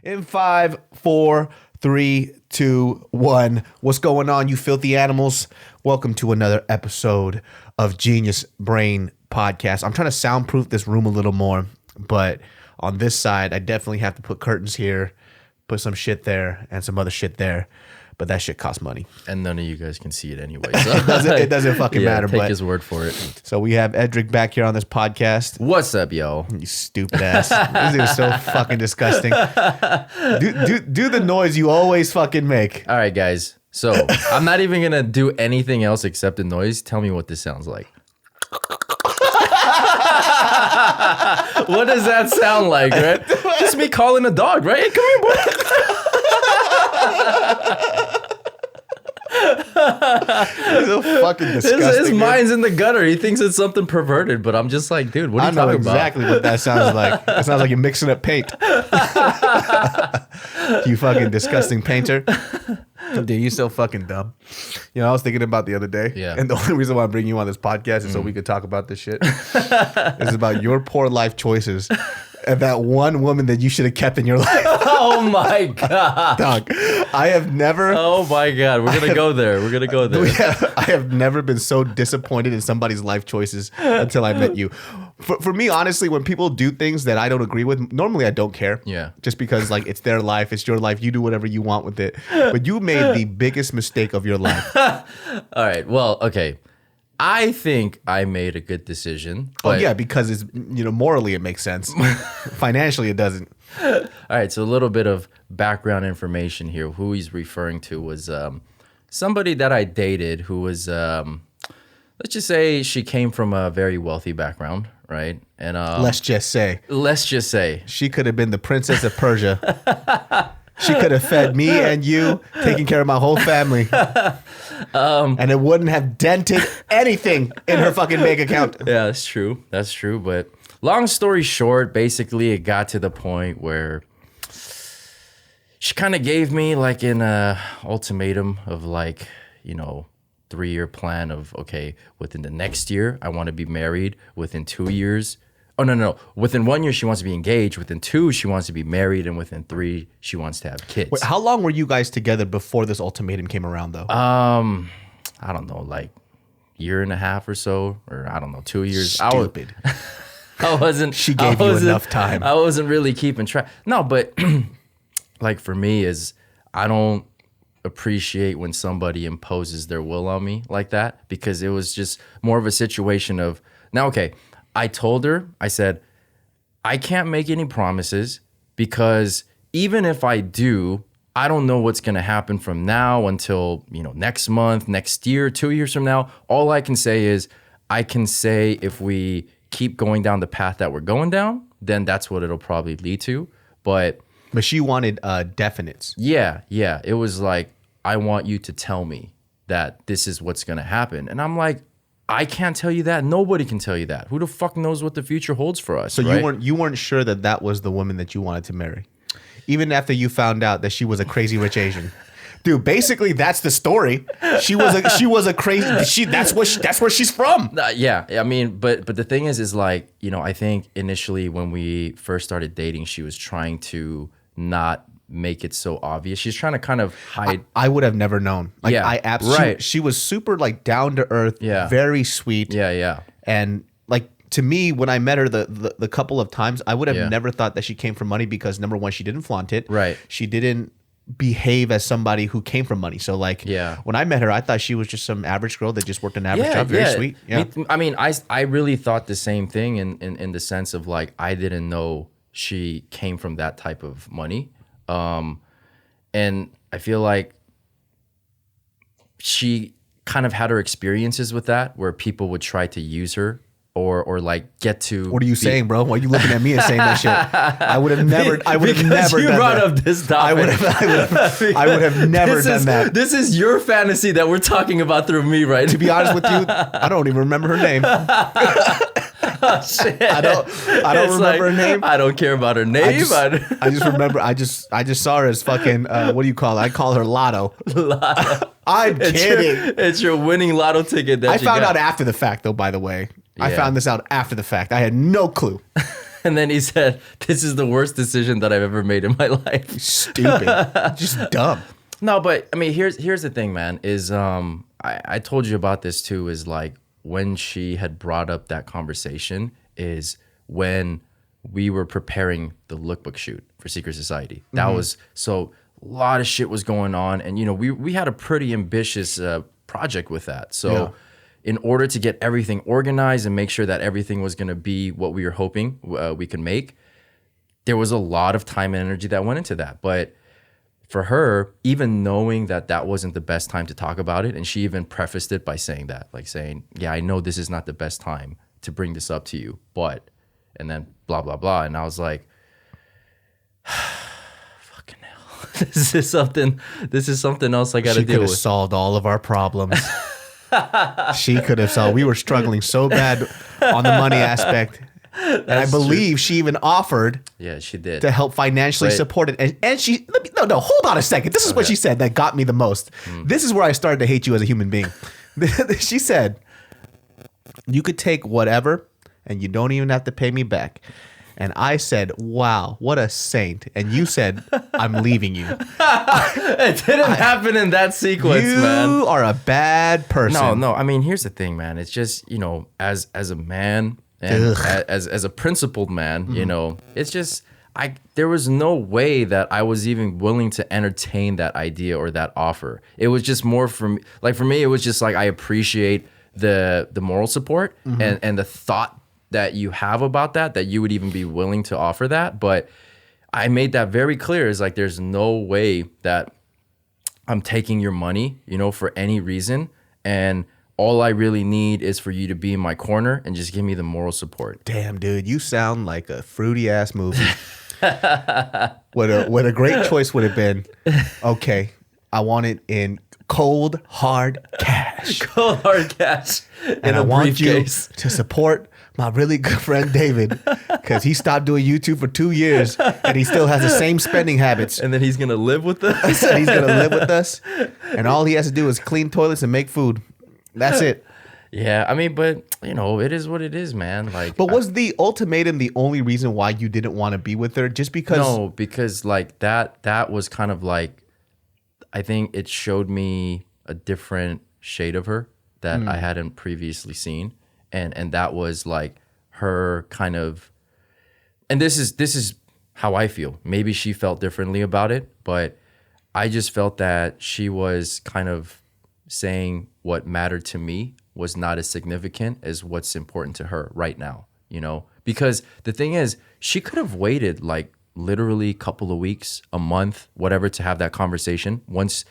In 5, 4, 3, 2, 1. What's going on, you filthy animals? Welcome to another episode of Genius Brain Podcast. I'm trying to soundproof this room a little more, but on this side, I definitely have to put curtains here, put some shit there, and some other shit there. But that shit costs money. And none of you guys can see it anyway. So. it doesn't fucking matter. Take his word for it. So we have Edric back here on this podcast. What's up, yo? You stupid ass. This is so fucking disgusting. Do the noise you always fucking make. All right, guys. So I'm not even going to do anything else except the noise. Tell me what this sounds like. What does that sound like, right? Just me calling a dog, right? Hey, come here, boy. So fucking disgusting. His mind's in the gutter. He thinks it's something perverted, but I'm just like, dude, what are you talking about? I know exactly what that sounds like. It sounds like you're mixing up paint. You fucking disgusting painter. Dude, you're so fucking dumb. You know, I was thinking about the other day. Yeah. And the only reason why I'm bringing you on this podcast is so we could talk about this shit. It's about your poor life choices. And that one woman that you should have kept in your life. Oh my God. Dog, I have never. Oh my God. We're going to go there. We're going to go there. I have never been so disappointed in somebody's life choices until I met you. For me, honestly, when people do things that I don't agree with, normally I don't care. Yeah. Just because like it's their life, it's your life, you do whatever you want with it. But you made the biggest mistake of your life. All right. Well, okay. I think I made a good decision. But yeah, because it's, morally it makes sense. Financially it doesn't. All right, so a little bit of background information here. Who he's referring to was somebody that I dated who was, let's just say she came from a very wealthy background, right? And let's just say she could have been the princess of Persia. She could have fed me and you, taking care of my whole family. And it wouldn't have dented anything in her fucking bank account. Yeah, that's true. That's true. But long story short, basically it got to the point where she kind of gave me like an ultimatum of 3-year plan of, okay, within the next year, I want to be married. Within 2 years. Oh, no. Within 1 year, she wants to be engaged. Within 2, she wants to be married. And within 3, she wants to have kids. Wait, how long were you guys together before this ultimatum came around, though? I don't know, like year and a half or so, or I don't know, 2 years. Stupid. I wasn't. She gave you enough time. I wasn't really keeping track. No, but like for me is I don't appreciate when somebody imposes their will on me like that, because it was just more of a situation of, now, okay, I told her, I said, I can't make any promises because even if I do, I don't know what's going to happen from now until, next month, next year, 2 years from now. All I can say is I can say if we keep going down the path that we're going down, then that's what it'll probably lead to. But she wanted definites. Yeah. It was like, I want you to tell me that this is what's going to happen. And I'm like, I can't tell you that. Nobody can tell you that. Who the fuck knows what the future holds for us? So right? you weren't sure that was the woman that you wanted to marry, even after you found out that she was a crazy rich Asian. Dude, basically that's the story. She was a crazy. That's where she's from. Yeah, I mean, but the thing is like, I think initially when we first started dating, she was trying to not make it so obvious. She's trying to kind of hide. I would have never known. Like, yeah, I absolutely. right. She was super like down to earth. Yeah, very sweet. Yeah. And like to me, when I met her the couple of times, I would have never thought that she came from money because number one, she didn't flaunt it. Right. She didn't behave as somebody who came from money. So like, when I met her, I thought she was just some average girl that just worked an average job. Very sweet. Yeah. I mean, I really thought the same thing in the sense of like I didn't know she came from that type of money. And I feel like she kind of had her experiences with that where people would try to use her or like get to. What are you saying, bro? Why are you looking at me and saying that shit? I would have never done that. You brought up this topic. I would have never done that. This is your fantasy that we're talking about through me, right? To be honest with you, I don't even remember her name. Oh, shit. I don't remember her name. I don't care about her name. I just remember. I just saw her as fucking. What do you call it? I call her Lotto. Lotto. I'm kidding. It's your winning lotto ticket that I found out after the fact, though. By the way, I found this out after the fact. I had no clue. And then he said, "This is the worst decision that I've ever made in my life." Stupid. Just dumb. No, but I mean, here's the thing, man. Is I told you about this too. Is like when she had brought up that conversation is when we were preparing the lookbook shoot for Secret Society. That was so a lot of shit was going on, and we had a pretty ambitious project with that. So in order to get everything organized and make sure that everything was going to be what we were hoping we could make, there was a lot of time and energy that went into that. But for her, even knowing that that wasn't the best time to talk about it, and she even prefaced it by saying that, like saying, "Yeah, I know this is not the best time to bring this up to you, but," and then blah, blah, blah. And I was like, fucking hell. This is something else I got to deal with. She could have solved all of our problems. She could have solved. We were struggling so bad on the money aspect. And I believe she even offered she did. To help financially support it. And she, hold on a second. This is what she said that got me the most. This is where I started to hate you as a human being. She said, "You could take whatever and you don't even have to pay me back." And I said, "Wow, what a saint." And you said, "I'm leaving you." It didn't happen in that sequence, man. You are a bad person. No. I mean, here's the thing, man. It's just, as a man and as a principled man, it's just, there was no way that I was even willing to entertain that idea or that offer. It was just more for me, it was just like, I appreciate the moral support and the thought that you have about that you would even be willing to offer that. But I made that very clear. Is like, there's no way that I'm taking your money, for any reason. And all I really need is for you to be in my corner and just give me the moral support. Damn, dude, you sound like a fruity ass movie. What a great choice would have been. Okay, I want it in cold hard cash. Cold hard cash. And I want you to support my really good friend David, because he stopped doing YouTube for 2 years and he still has the same spending habits. And then he's gonna live with us. He's gonna live with us, and all he has to do is clean toilets and make food. That's it. Yeah, I mean, but it is what it is, man. Like, but was the ultimatum the only reason why you didn't want to be with her? Just because? No, because like that was kind of like, I think it showed me a different shade of her that I hadn't previously seen. And that was like her kind of, and this is how I feel. Maybe she felt differently about it, but I just felt that she was kind of saying what mattered to me was not as significant as what's important to her right now, because the thing is, she could have waited like literally a couple of weeks, a month, whatever, to have that conversation. Once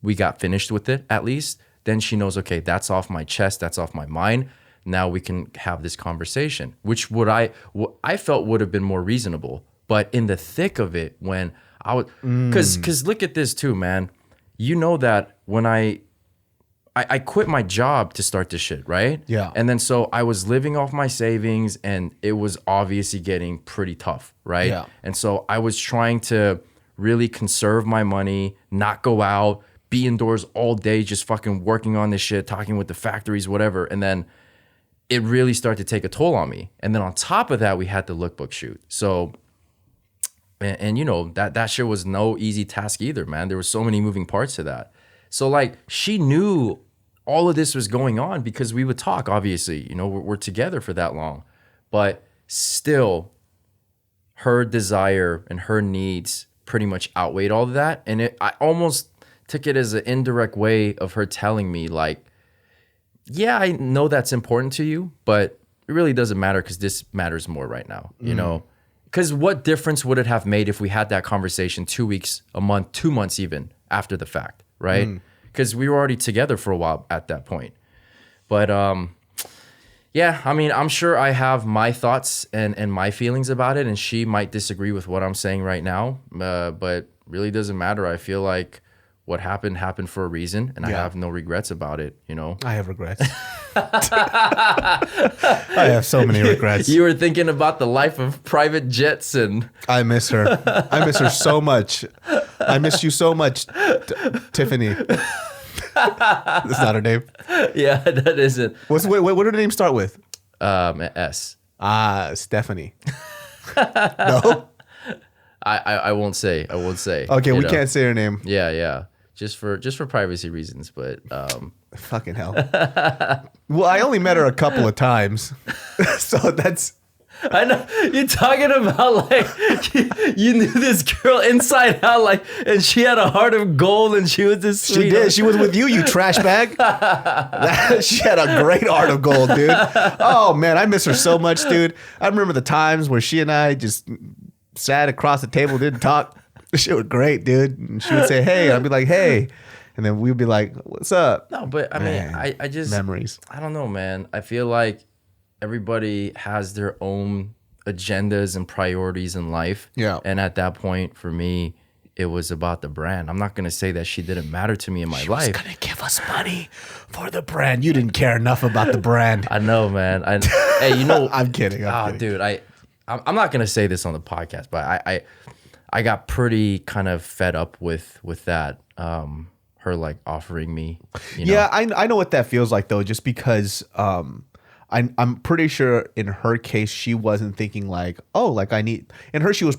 we got finished with it, at least, then she knows, okay, that's off my chest, that's off my mind. Now we can have this conversation, which I felt would have been more reasonable. But in the thick of it, when I was, because look at this too, man. You know that when I quit my job to start this shit, right? Yeah. And then so I was living off my savings, and it was obviously getting pretty tough, right? Yeah. And so I was trying to really conserve my money, not go out, be indoors all day, just fucking working on this shit, talking with the factories, whatever. And then it really started to take a toll on me. And then on top of that, we had the lookbook shoot. So, and that shit was no easy task either, man. There were so many moving parts to that. So like, she knew all of this was going on because we would talk, obviously, we're together for that long, but still her desire and her needs pretty much outweighed all of that. And I almost took it as an indirect way of her telling me like, yeah, I know that's important to you, but it really doesn't matter because this matters more right now, Because what difference would it have made if we had that conversation 2 weeks, a month, 2 months even after the fact, right? Because we were already together for a while at that point. But yeah, I mean, I'm sure I have my thoughts and my feelings about it, and she might disagree with what I'm saying right now, but really doesn't matter. I feel like what happened for a reason, and I have no regrets about it, I have regrets. I have so many regrets. You were thinking about the life of private jets, and I miss her. I miss her so much. I miss you so much, Tiffany. That's not her name. Yeah, that isn't. What did the name start with? S. Stephanie. No. I won't say. Okay, you we know? can't say her name. Yeah. Just for privacy reasons, but Fucking hell. Well, I only met her a couple of times, so that's. I know you're talking about like you knew this girl inside out, like, and she had a heart of gold, and she was this. She did. She was with you trash bag. She had a great heart of gold, dude. Oh man, I miss her so much, dude. I remember the times where she and I just sat across the table, didn't talk. She was great, dude. And she would say, "Hey," I'd be like, "Hey," and then we'd be like, "What's up?" No, but I mean, I just memories. I don't know, man. I feel like everybody has their own agendas and priorities in life. Yeah. And at that point, for me, it was about the brand. I'm not gonna say that she didn't matter to me in my She life. was gonna give us money for the brand. You didn't care enough about the brand. I know, man. Hey, you know, I'm kidding. I'm kidding. dude, I'm not gonna say this on the podcast, but I got pretty kind of fed up with that. Her like offering me. You know? Yeah, I know what that feels like though, just because I'm pretty sure in her case she wasn't thinking like, oh, like I need. In her, she was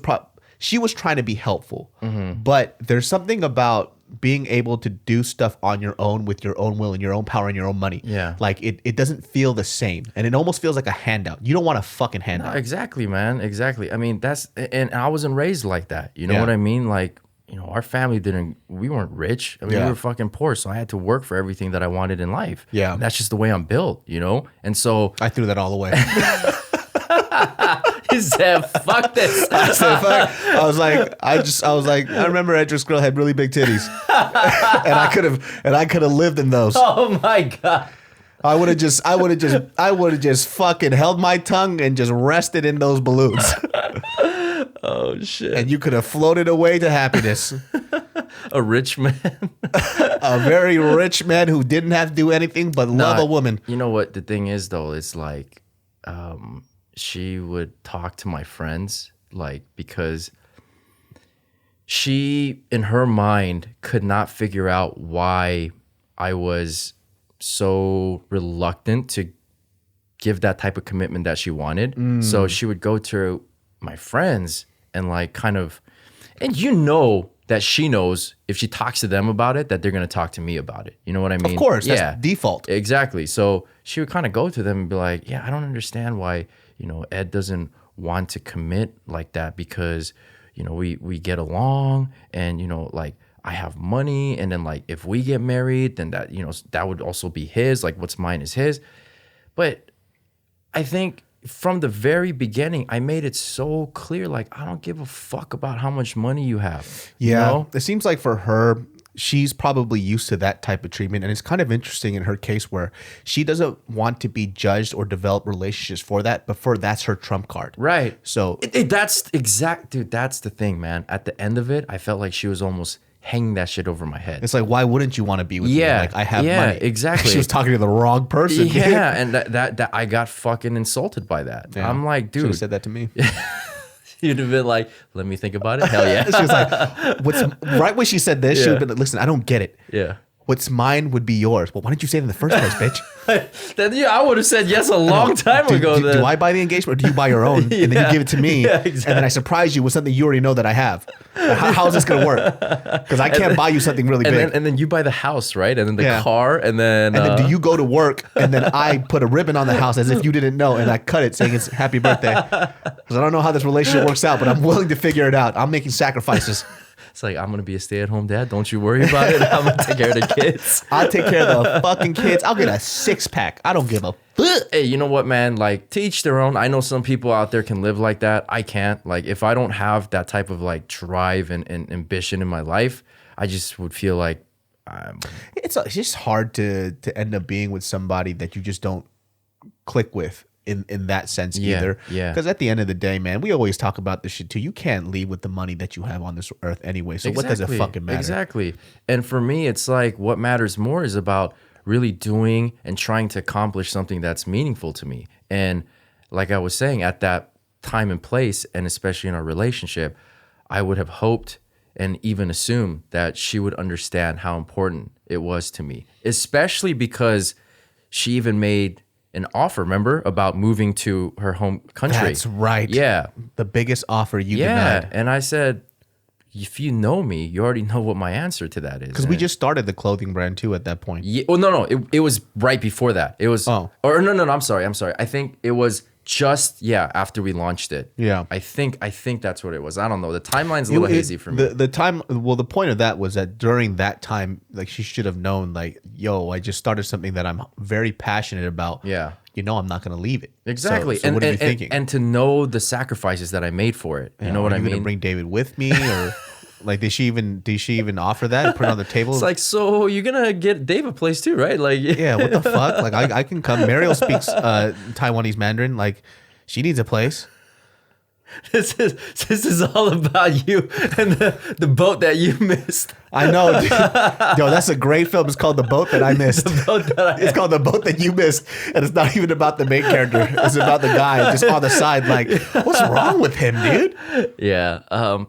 trying to be helpful, but there's something about being able to do stuff on your own with your own will and your own power and your own money. Yeah. Like it doesn't feel the same, and it almost feels like a handout. You don't want a fucking handout. Exactly, man. Exactly. I mean, and I wasn't raised like that. You know Yeah. what I mean? Like, you know, our family we weren't rich. I mean, Yeah. we were fucking poor. So I had to work for everything that I wanted in life. Yeah. And that's just the way I'm built, you know? And so I threw that all away. he said, fuck this. I said, fuck. I was like, I remember Edtwo's girl had really big titties, and I could have lived in those. Oh my God. I would have just fucking held my tongue and just rested in those balloons. Oh shit. And you could have floated away to happiness. A rich man. A very rich man who didn't have to do anything but love a woman. You know what the thing is though? It's like she would talk to my friends, like, because she in her mind could not figure out why I was so reluctant to give that type of commitment that she wanted. So she would go to my friends and like kind of, and you know that she knows if she talks to them about it, that they're going to talk to me about it. You know what I mean? Of course, that's default. Exactly. So she would kind of go to them and be like, yeah, I don't understand why, you know, Ed doesn't want to commit like that, because, you know, we get along, and, you know, like I have money, and then like if we get married, then that, you know, that would also be his, like what's mine is his. But I think from the very beginning, I made it so clear, like, I don't give a fuck about how much money you have. Yeah. You know? It seems like for her, she's probably used to that type of treatment. And it's kind of interesting in her case where she doesn't want to be judged or develop relationships for that, but that's her trump card. Right. So That's dude, that's the thing, man. At the end of it, I felt like she was almost hanging that shit over my head. it's like, why wouldn't you want to be with me? Like, I have money. Exactly. She was talking to the wrong person. Yeah, and that I got fucking insulted by that. Yeah. I'm like, Should have dude, said that to me. you'd have been like, let me think about it. Hell yeah. She was like, right when she said this, she would have been like, listen, I don't get it. Yeah. What's mine would be yours. Well, why didn't you say it in the first place, bitch? Then I would have said yes a long time ago. Do I buy the engagement, or do you buy your own? And then you give it to me, exactly. and then I surprise you with something you already know that I have. How is this going to work? Because I can't buy you something really big. And then you buy the house, right? And then the car, and then do you go to work, and then I put a ribbon on the house as if you didn't know, and I cut it saying it's happy birthday. Because I don't know how this relationship works out, but I'm willing to figure it out. I'm making sacrifices. It's like, I'm going to be a stay-at-home dad. Don't you worry about it. I'm going to take care of the kids. I'll take care of the fucking kids. I'll get a 6-pack. I don't give a fuck. Hey, you know what, man? Like, to each their own. I know some people out there can live like that. I can't. Like, if I don't have that type of like drive and ambition in my life, I just would feel like it's just hard to end up being with somebody that you just don't click with in that sense either. Yeah. Because at the end of the day, man, we always talk about this shit too. You can't leave with the money that you have on this earth anyway. So what does it fucking matter? Exactly. And for me, it's like what matters more is about really doing and trying to accomplish something that's meaningful to me. And like I was saying, at that time and place, and especially in our relationship, I would have hoped and even assumed that she would understand how important it was to me, especially because she even made an offer, remember, about moving to her home country. That's right. Yeah. The biggest offer you Yeah. denied. And I said, if you know me, you already know what my answer to that is. Because we just started the clothing brand too at that point. Yeah, well, no. It was right before that. It was, Oh. or no. I'm sorry. I think it was just, after we launched it. Yeah. I think that's what it was. I don't know. The timeline's a little hazy for me. The point of that was that during that time, like she should have known, like, yo, I just started something that I'm very passionate about. Yeah. You know, I'm not going to leave it. Exactly. So what are you thinking? And to know the sacrifices that I made for it. You know what I Are you mean? going to bring David with me, or like did she even offer that and put it on the table? It's like, so you're gonna get Dave a place too, right? Like, yeah, what the fuck? Like I can come. Mariel speaks Taiwanese Mandarin. Like she needs a place. This is all about you and the boat that you missed. I know, dude. Yo, that's a great film. It's called The Boat That I Missed. It's called The Boat That You Missed. And it's not even about the main character. It's about the guy just on the side. Like, what's wrong with him, dude? Yeah.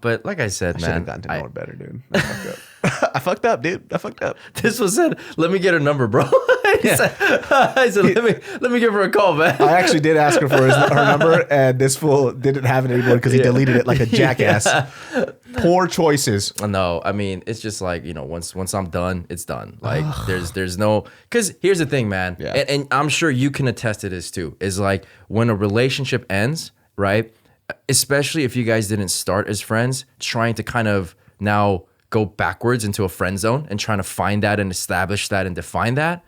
But like I said, I should have man, gotten to know her better, dude. I fucked up. I fucked up, dude. I fucked up. This was it. Let me get her number, bro. I said, let me give her a call, man. I actually did ask her for her number, and this fool didn't have it anymore because he deleted it like a jackass. Poor choices. No, I mean, it's just like, once I'm done, it's done. Like there's no, because here's the thing, man. Yeah. And I'm sure you can attest to this too, is like when a relationship ends, right? Especially if you guys didn't start as friends, trying to kind of now go backwards into a friend zone and trying to find that and establish that and define that.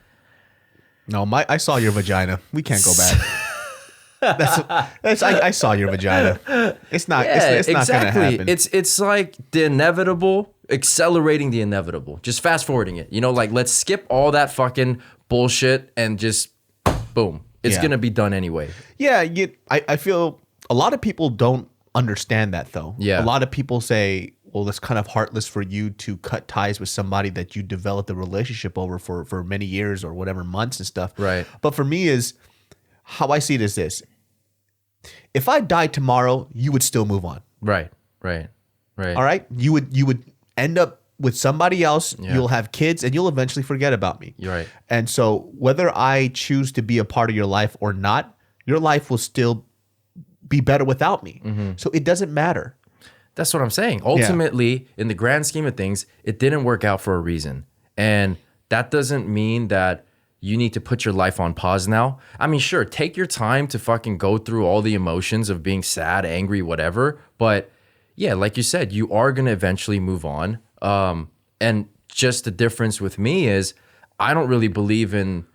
No, I saw your vagina. We can't go back. I saw your vagina. It's not. It's not gonna happen. It's like the inevitable, accelerating the inevitable. Just fast forwarding it. Like let's skip all that fucking bullshit and just boom. It's gonna be done anyway. Yeah, I feel a lot of people don't understand that though. Yeah. A lot of people say, well, it's kind of heartless for you to cut ties with somebody that you developed a relationship over for many years or whatever months and stuff. Right. But for me is how I see it is this. If I died tomorrow, you would still move on. Right. All right? You would end up with somebody else, you'll have kids, and you'll eventually forget about me. You're right. And so whether I choose to be a part of your life or not, your life will still be better without me. Mm-hmm. So it doesn't matter. That's what I'm saying. Ultimately, in the grand scheme of things, it didn't work out for a reason. And that doesn't mean that you need to put your life on pause now. I mean, sure, take your time to fucking go through all the emotions of being sad, angry, whatever. But yeah, like you said, you are going to eventually move on. And just the difference with me is I don't really believe in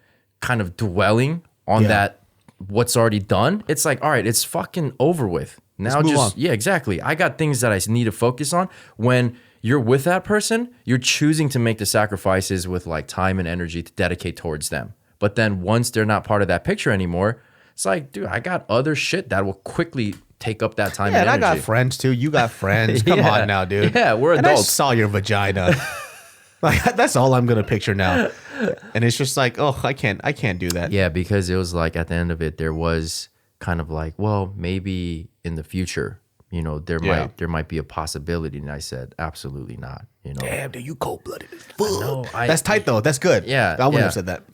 kind of dwelling on that, what's already done. It's like, all right, it's fucking over with. Now move on. yeah, exactly. I got things that I need to focus on. When you're with that person, you're choosing to make the sacrifices with like time and energy to dedicate towards them. But then once they're not part of that picture anymore, it's like, dude, I got other shit that will quickly take up that time and energy. And I got friends too. You got friends. Come on now, dude. Yeah, we're and adults. I saw your vagina. Like that's all I'm gonna picture now. And it's just like, oh, I can't do that. Yeah, because it was like at the end of it, there was kind of like, well, maybe in the future, there might be a possibility. And I said, absolutely not. Damn, dude, you cold-blooded as fuck. No, That's tight though. That's good. Yeah, I wouldn't have said that.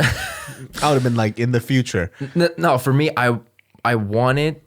I would have been like, in the future. No, for me, I wanted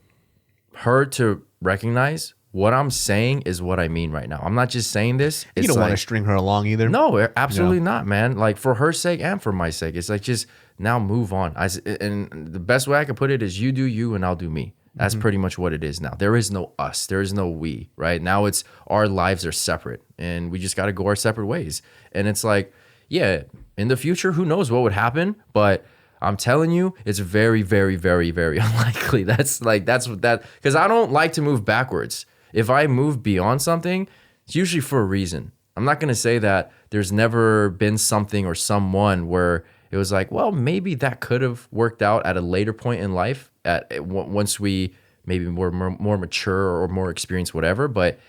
her to recognize what I'm saying is what I mean right now. I'm not just saying this. You don't want to string her along either. No, absolutely not, man. Like for her sake and for my sake, it's like just now move on. And the best way I can put it is you do you and I'll do me. That's pretty much what it is now. There is no us. There is no we, right? Now it's our lives are separate and we just got to go our separate ways. And it's like, yeah, in the future, who knows what would happen? But I'm telling you, it's very, very, very, very unlikely. That's what because I don't like to move backwards. If I move beyond something, it's usually for a reason. I'm not going to say that there's never been something or someone where it was like, well, maybe that could have worked out at a later point in life, once we maybe were more mature or more experienced, whatever. But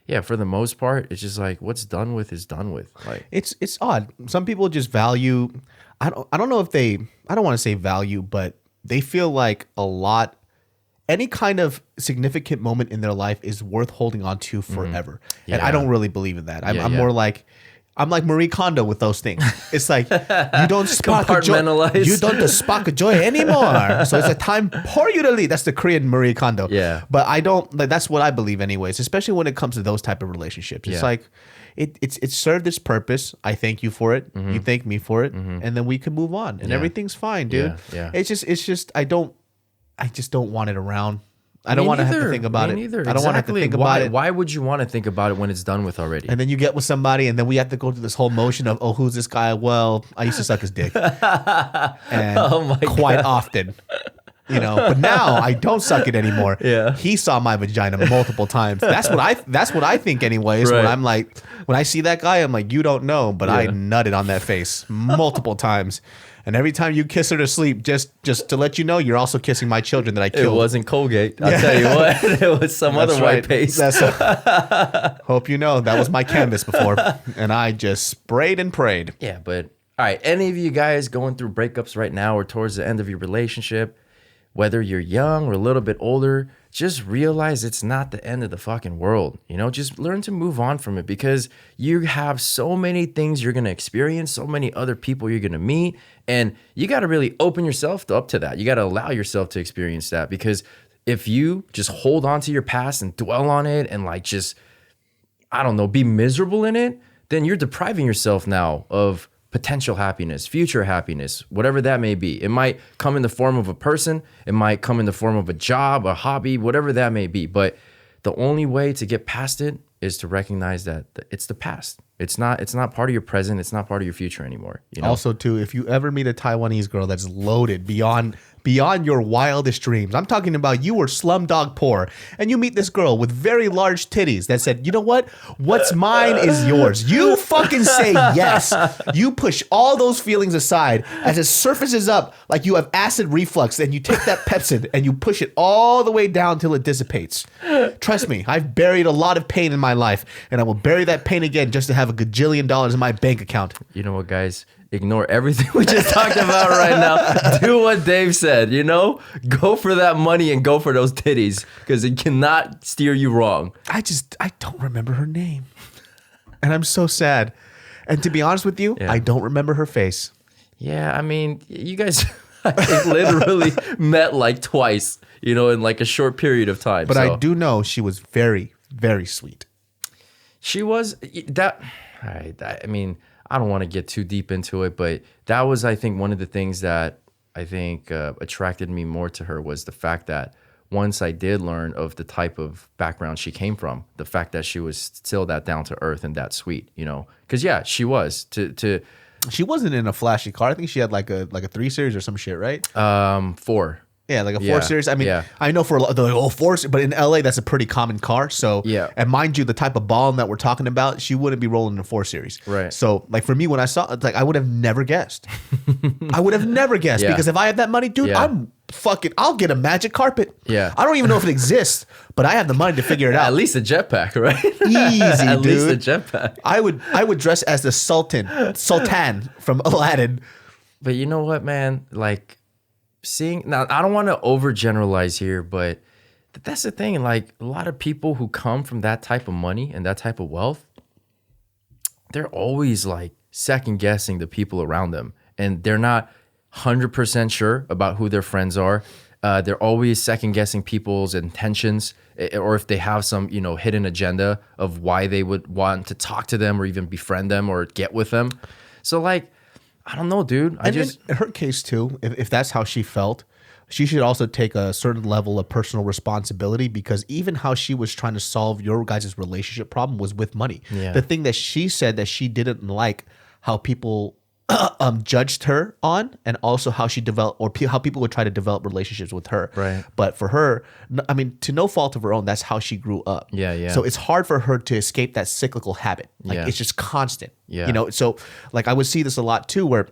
yeah, for the most part, it's just like what's done with is done with. Like it's odd. Some people just value. I don't know if they. I don't want to say value, but they feel like any kind of significant moment in their life is worth holding on to forever. And I don't really believe in that. I'm more like, I'm like Marie Kondo with those things. It's like you don't spark a joy. Compartmentalize. You don't spark a joy anymore. So it's a time for you to leave. That's the Korean Marie Kondo. Yeah. But I don't like. That's what I believe, anyways. Especially when it comes to those type of relationships. It's like it served its purpose. I thank you for it. You thank me for it, and then we can move on, and everything's fine, dude. Yeah. It's just I just don't want it around. I don't want to have to think about it. I don't want to have to think about it. Why would you want to think about it when it's done with already? And then you get with somebody, and then we have to go through this whole motion of, oh, who's this guy? Well, I used to suck his dick, and quite often, But now I don't suck it anymore. Yeah, he saw my vagina multiple times. That's what I think, anyways. Right. When I'm like, when I see that guy, I'm like, you don't know, but I nutted on that face multiple times. And every time you kiss her to sleep, just to let you know, you're also kissing my children that I killed. It wasn't Colgate. I'll tell you what. It was some other white paste. Hope you know, that was my canvas before. And I just sprayed and prayed. Yeah, but all right. Any of you guys going through breakups right now or towards the end of your relationship, whether you're young or a little bit older, just realize it's not the end of the fucking world. Just learn to move on from it, because you have so many things you're going to experience, so many other people you're going to meet, and you got to really open yourself up to that. You got to allow yourself to experience that, because if you just hold on to your past and dwell on it and be miserable in it, then you're depriving yourself now of potential happiness, future happiness, whatever that may be. It might come in the form of a person. It might come in the form of a job, a hobby, whatever that may be. But the only way to get past it is to recognize that it's the past. It's not part of your present. It's not part of your future anymore. Also, too, if you ever meet a Taiwanese girl that's loaded beyond your wildest dreams, I'm talking about you were slumdog poor, and you meet this girl with very large titties that said, you know what? What's mine is yours. You fucking say yes. You push all those feelings aside as it surfaces up like you have acid reflux, and you take that Pepsid and you push it all the way down till it dissipates. Trust me, I've buried a lot of pain in my life, and I will bury that pain again just to have a gajillion dollars in my bank account. You know what, guys? Ignore everything we just talked about right now. Do what Dave said, Go for that money and go for those titties, because it cannot steer you wrong. I don't remember her name. And I'm so sad. And to be honest with you, I don't remember her face. Yeah, I mean, you guys I think literally met like twice, in like a short period of time. But I do know she was very, very sweet. She was that. I mean, I don't want to get too deep into it, but that was, I think, one of the things that I think attracted me more to her was the fact that once I did learn of the type of background she came from, the fact that she was still that down to earth and that sweet, because she was She wasn't in a flashy car. I think she had like a 3 Series or some shit, right? 4. Yeah, like a 4 Series. I mean, I know for a lot, they're like, 4 Series, but in LA, that's a pretty common car. So, and mind you, the type of ball that we're talking about, she wouldn't be rolling in a 4 Series. Right. So, like for me, when I saw it, like I would have never guessed. I would have never guessed because if I had that money, dude, I'll get a magic carpet. Yeah. I don't even know if it exists, but I have the money to figure it out. At least a jetpack, right? Easy, At dude. least a jetpack. I would dress as the Sultan from Aladdin. But you know what, man? Like, now I don't want to overgeneralize here, but that's the thing. Like, a lot of people who come from that type of money and that type of wealth, they're always like second guessing the people around them, and they're not 100% sure about who their friends are. They're always second guessing people's intentions, or if they have some hidden agenda of why they would want to talk to them or even befriend them or get with them. So like, I don't know, dude. In her case too, if that's how she felt, she should also take a certain level of personal responsibility, because even how she was trying to solve your guys' relationship problem was with money. Yeah. The thing that she said that she didn't like how people judged her on, and also how she developed, or how people would try to develop relationships with her. Right. But for her, I mean, to no fault of her own, that's how she grew up. Yeah. So it's hard for her to escape that cyclical habit. Like it's just constant. Yeah. So like I would see this a lot too, where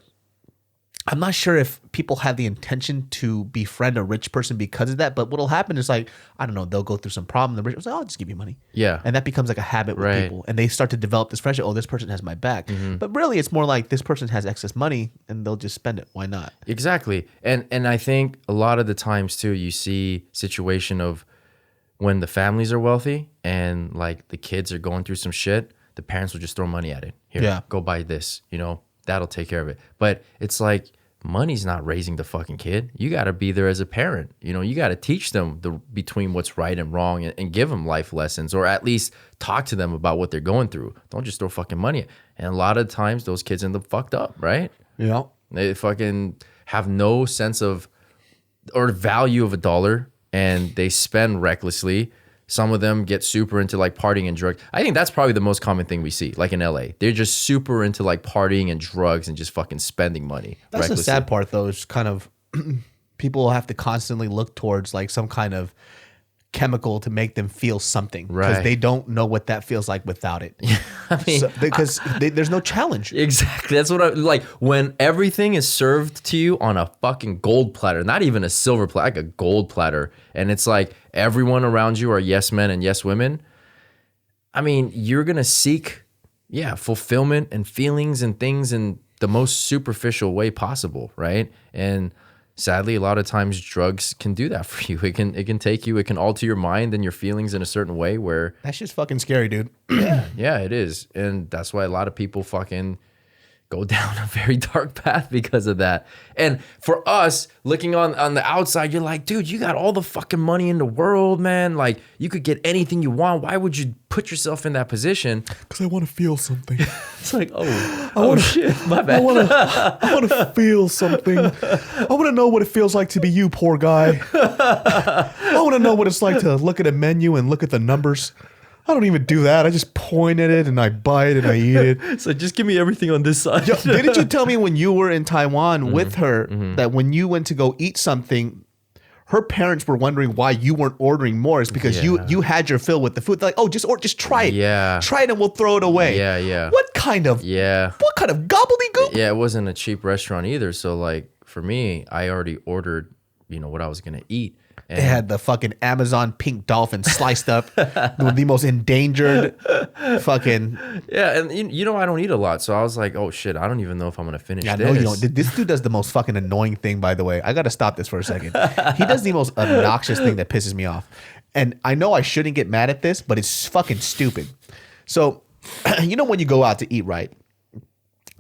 I'm not sure if people have the intention to befriend a rich person because of that, but what'll happen is like, I don't know, they'll go through some problem. The rich person's like, I'll just give you money. Yeah. And that becomes like a habit with people. And they start to develop this friendship. Oh, this person has my back. Mm-hmm. But really, it's more like this person has excess money and they'll just spend it. Why not? Exactly. And I think a lot of the times too, you see situation of when the families are wealthy and like the kids are going through some shit, the parents will just throw money at it. Here, Yeah. go buy this. That'll take care of it. But it's like money's not raising the fucking kid. You got to be there as a parent. You got to teach them between what's right and wrong, and give them life lessons, or at least talk to them about what they're going through. Don't just throw fucking money. And a lot of times those kids end up fucked up, right? Yeah. They fucking have no sense of or value of a dollar, and they spend recklessly. Some of them get super into like partying and drugs. I think that's probably the most common thing we see, like in LA. They're just super into like partying and drugs and just fucking spending money. That's recklessly. the sad part, though, is kind of people have to constantly look towards like some kind of chemical to make them feel something, because Right. they don't know what that feels like without it. I mean, Because there's no challenge. exactly. That's what I like. When everything is served to you on a fucking gold platter, not even a silver platter, like a gold platter, and it's like everyone around you are yes men and yes women. I mean, you're gonna seek, fulfillment and feelings and things in the most superficial way possible, right? And sadly, a lot of times drugs can do that for you. It can take you. It can alter your mind and your feelings in a certain way where. That's just fucking scary, dude. Yeah, it is. And that's why a lot of people fucking go down a very dark path because of that. And for us, looking on the outside, you're like, dude, you got all the fucking money in the world, man. Like, you could get anything you want. Why would you put yourself in that position? Because I want to feel something. It's like, shit, my bad. I want to feel something. I want to know what it feels like to be you, poor guy. I want to know what it's like to look at a menu and look at the numbers. I don't even do that. I just point at it and I buy it and I eat it. So just give me everything on this side. Yo, didn't you tell me when you were in Taiwan with her that when you went to go eat something, her parents were wondering why you weren't ordering more? It's because you had your fill with the food. They're like, oh, just try it. Yeah. Try it and we'll throw it away. Yeah. What kind of gobbledygook? Yeah, it wasn't a cheap restaurant either. So like for me, I already ordered, what I was gonna eat. And They had the fucking Amazon pink dolphin sliced up, the most endangered fucking. yeah, and I don't eat a lot, so I was like, oh shit, I don't even know if I'm gonna finish I this. know you don't. This dude does the most fucking annoying thing, by the way. I got to stop this for a second. He does the most obnoxious thing that pisses me off. And I know I shouldn't get mad at this, but it's fucking stupid. So, when you go out to eat, right?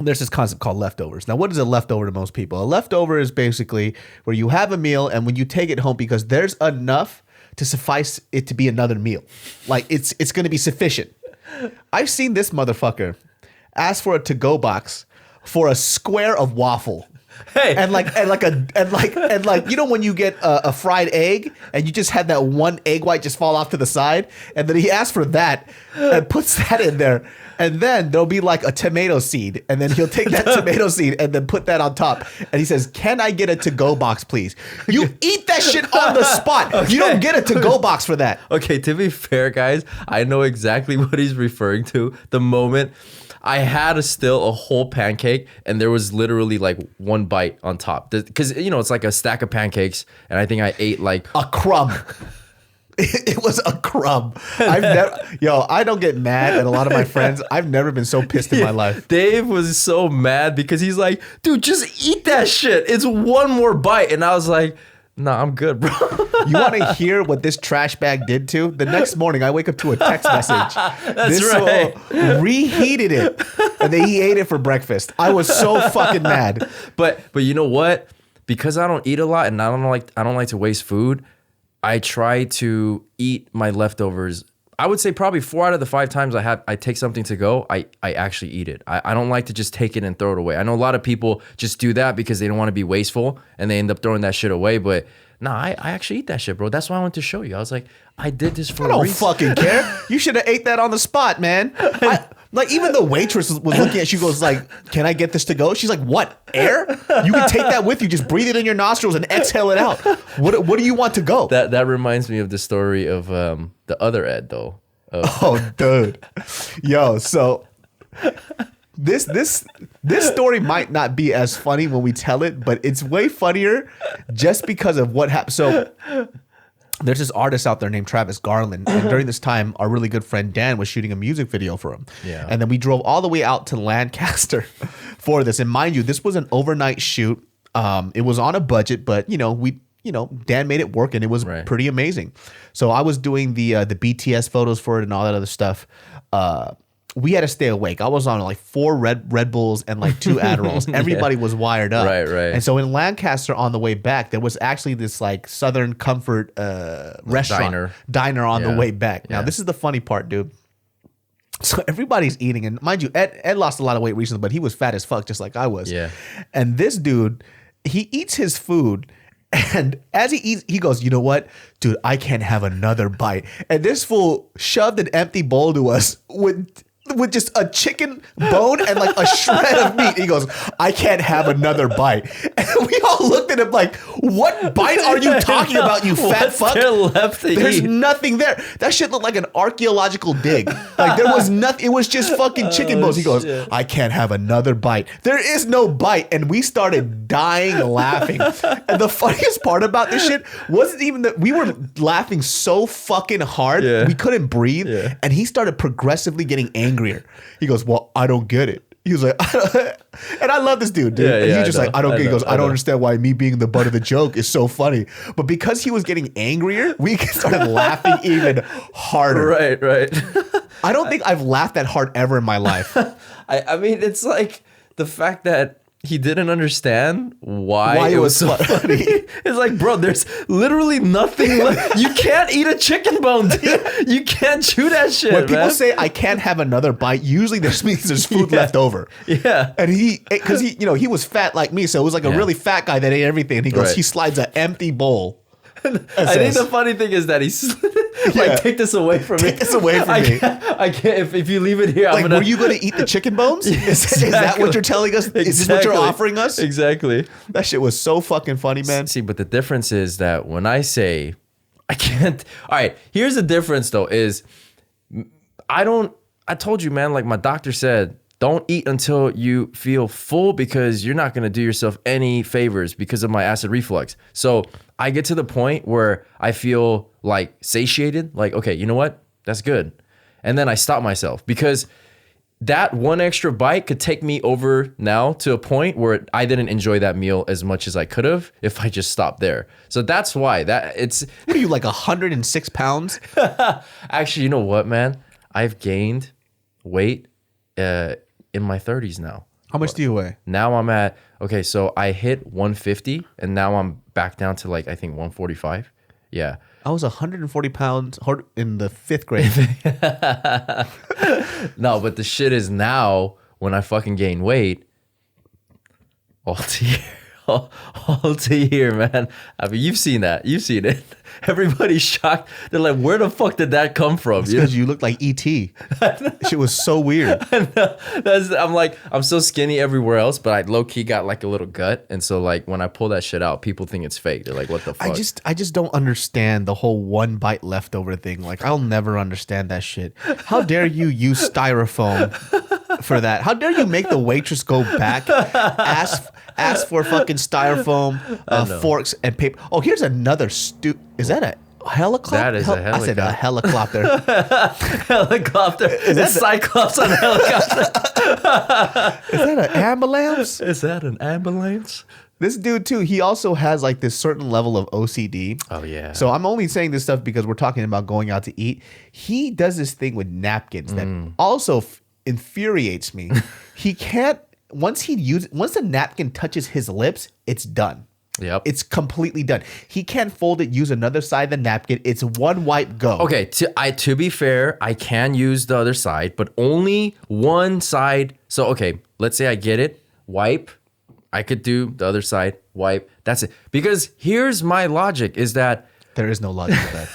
There's this concept called leftovers. Now, what is a leftover to most people? A leftover is basically where you have a meal and when you take it home, because there's enough to suffice it to be another meal. Like it's going to be sufficient. I've seen this motherfucker ask for a to-go box for a square of waffle. Hey, And like when you get a fried egg and you just had that one egg white just fall off to the side, and then he asks for that and puts that in there, and then there'll be like a tomato seed, and then he'll take that tomato seed and then put that on top, and he says, "Can I get a to-go box, please?" You eat that shit on the spot. Okay. You don't get a to-go box for that. Okay, to be fair, guys, I know exactly what he's referring to. The moment I had a whole pancake, and there was literally like one bite on top. Because, it's like a stack of pancakes, and I think I ate like... A crumb. It was a crumb. I don't get mad at a lot of my friends. I've never been so pissed in my life. Dave was so mad because he's like, dude, just eat that shit. It's one more bite. And I was like, no, I'm good, bro. You want to hear what this trash bag did to? The next morning, I wake up to a text message. That's right. Reheated it, and then he ate it for breakfast. I was so fucking mad. But you know what? Because I don't eat a lot and I don't like to waste food, I try to eat my leftovers. I would say probably 4 out of the 5 times I take something to go, I actually eat it. I don't like to just take it and throw it away. I know a lot of people just do that because they don't want to be wasteful and they end up throwing that shit away. But no, I actually eat that shit, bro. That's why I wanted to show you. I was like, I did this for I a don't reason. fucking care. You should have ate that on the spot, man. Even the waitress was looking at. She goes like, "Can I get this to go?" She's like, "What? Air? You can take that with you. Just breathe it in your nostrils and exhale it out. What do you want to go?" That reminds me of the story of the other Ed though. Oh, dude. Yo, so this story might not be as funny when we tell it, but it's way funnier just because of what happened. So there's this artist out there named Travis Garland, and during this time, our really good friend Dan was shooting a music video for him. Yeah. And then we drove all the way out to Lancaster for this. And mind you, this was an overnight shoot. It was on a budget, but Dan made it work, and it was pretty amazing. So I was doing the BTS photos for it and all that other stuff. we had to stay awake. I was on like 4 Red Bulls and like 2 Adderalls. Everybody was wired up. Right. And so in Lancaster on the way back, there was actually this like Southern Comfort restaurant diner on the way back. Now this is the funny part, dude. So everybody's eating, and mind you, Ed lost a lot of weight recently, but he was fat as fuck, just like I was. Yeah. And this dude, he eats his food, and as he eats, he goes, "You know what, dude? I can't have another bite." And this fool shoved an empty bowl to us with just a chicken bone and like a shred of meat. He goes, "I can't have another bite." And we all looked at him like, "What bite are you talking about, you fat fuck?" There left to There's eat? nothing there. That shit looked like an archaeological dig. Like there was nothing. It was just fucking chicken bones. He goes, "I can't have another bite." There is no bite. And we started dying laughing. And the funniest part about this shit wasn't even that we were laughing so fucking hard. We couldn't breathe. And he started progressively getting angrier. He goes, "Well, I don't get it." He was like, and I love this dude. And he's just like, "I don't get it." He goes, "I don't understand why me being the butt of the joke is so funny." But because he was getting angrier, we started laughing even harder. Right. I don't think I've laughed that hard ever in my life. I mean, it's like the fact that he didn't understand why it was so funny. It's like, bro, there's literally nothing left. You can't eat a chicken bone, dude. You can't chew that shit, When people man. say I can't have another bite, usually there's means there's food left over. Yeah. And because he was fat like me, so it was like a really fat guy that ate everything. And he goes, he slides an empty bowl. I think the funny thing is that he's like, take this away from me. Take this away from me. I can't. If you leave it here, Like, I'm gonna. were you going to eat the chicken bones? Is that what you're telling us? Is this what you're offering us? Exactly. That shit was so fucking funny, man. See, but the difference is that when I say I can't. All right, here's the difference though. Is I told you, man. Like my doctor said, don't eat until you feel full because you're not going to do yourself any favors because of my acid reflux. So I get to the point where I feel like satiated, like, okay, you know what? That's good. And then I stop myself because that one extra bite could take me over now to a point where I didn't enjoy that meal as much as I could have if I just stopped there. So that's why What are you, like 106 pounds? Actually, you know what, man? I've gained weight in my 30s now. How much do you weigh? Now I'm at, okay, so I hit 150 and now I'm back down to like, I think 145. Yeah. I was 140 pounds in the 5th grade. No, but the shit is now when I fucking gain weight, all to here, man. I mean, you've seen that. You've seen it. Everybody's shocked. They're like, where the fuck did that come from? Because you look like E.T. Shit was so weird. I'm so skinny everywhere else, but I low-key got like a little gut. And so like when I pull that shit out, people think it's fake. They're like, what the fuck? I just don't understand the whole one bite leftover thing. Like, I'll never understand that shit. How dare you use styrofoam for that? How dare you make the waitress go back, ask for fucking styrofoam, forks, and paper. Oh, here's another Is that a helicopter? That is a helicopter. I said a helicopter. Helicopter. It's Cyclops on a helicopter. Is that an ambulance? Is that an ambulance? This dude too, he also has like this certain level of OCD. Oh yeah. So I'm only saying this stuff because we're talking about going out to eat. He does this thing with napkins that also infuriates me. He can't once the napkin touches his lips, it's done. Yep. It's completely done. He can't fold it, use another side of the napkin. It's one wipe, go. Okay, to be fair, I can use the other side, but only one side. So, okay, let's say I get it, wipe. I could do the other side, wipe. That's it. Because here's my logic is that there is no logic to that.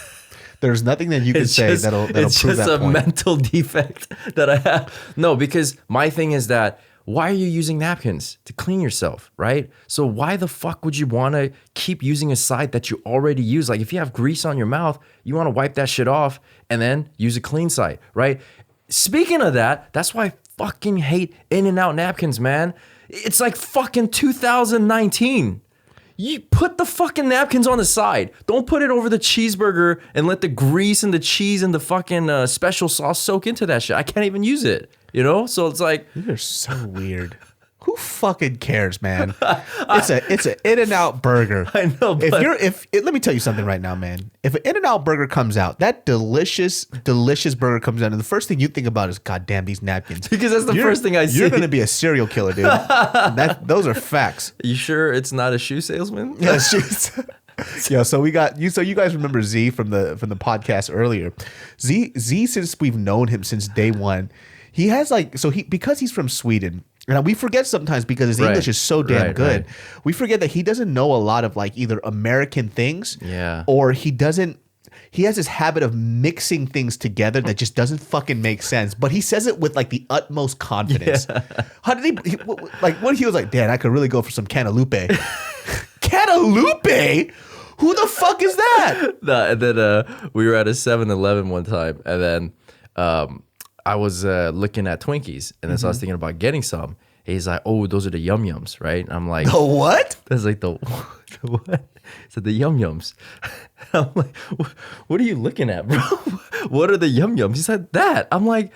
There's nothing that you can say that'll prove that point. It's just a mental defect that I have. No, because my thing is that why are you using napkins? To clean yourself, right? So why the fuck would you want to keep using a side that you already use? Like if you have grease on your mouth, you want to wipe that shit off and then use a clean side, right? Speaking of that, that's why I fucking hate In-N-Out napkins, man. It's like fucking 2019. You put the fucking napkins on the side. Don't put it over the cheeseburger and let the grease and the cheese and the fucking special sauce soak into that shit. I can't even use it, you know? So it's like... You're so weird. Who fucking cares, man? It's an In-N-Out burger. I know, but Let me tell you something right now, man. If an In-N-Out burger comes out, that delicious burger comes out, and the first thing you think about is, God damn, these napkins. because that's the first thing I see. You're gonna be a serial killer, dude. Those are facts. You sure it's not a shoe salesman? Yeah, shoes. Yeah, so we got you. So you guys remember Z from the podcast earlier. Z, since we've known him since day one, he has because he's from Sweden. And we forget sometimes because his English is so damn good. Right. We forget that he doesn't know a lot of like either American things, or he has this habit of mixing things together that just doesn't fucking make sense. But he says it with like the utmost confidence. Yeah. How did he like when he was like, Dan, I could really go for some cantaloupe. Cantaloupe? Who the fuck is that? And then we were at a 7-Eleven one time, and then I was looking at Twinkies, and then so I was thinking about getting some. And he's like, "Oh, those are the Yum Yums, right?" And I'm like, "The what?" That's like the what? He said the Yum Yums. I'm like, "What are you looking at, bro? What are the Yum Yums?" He said that. I'm like,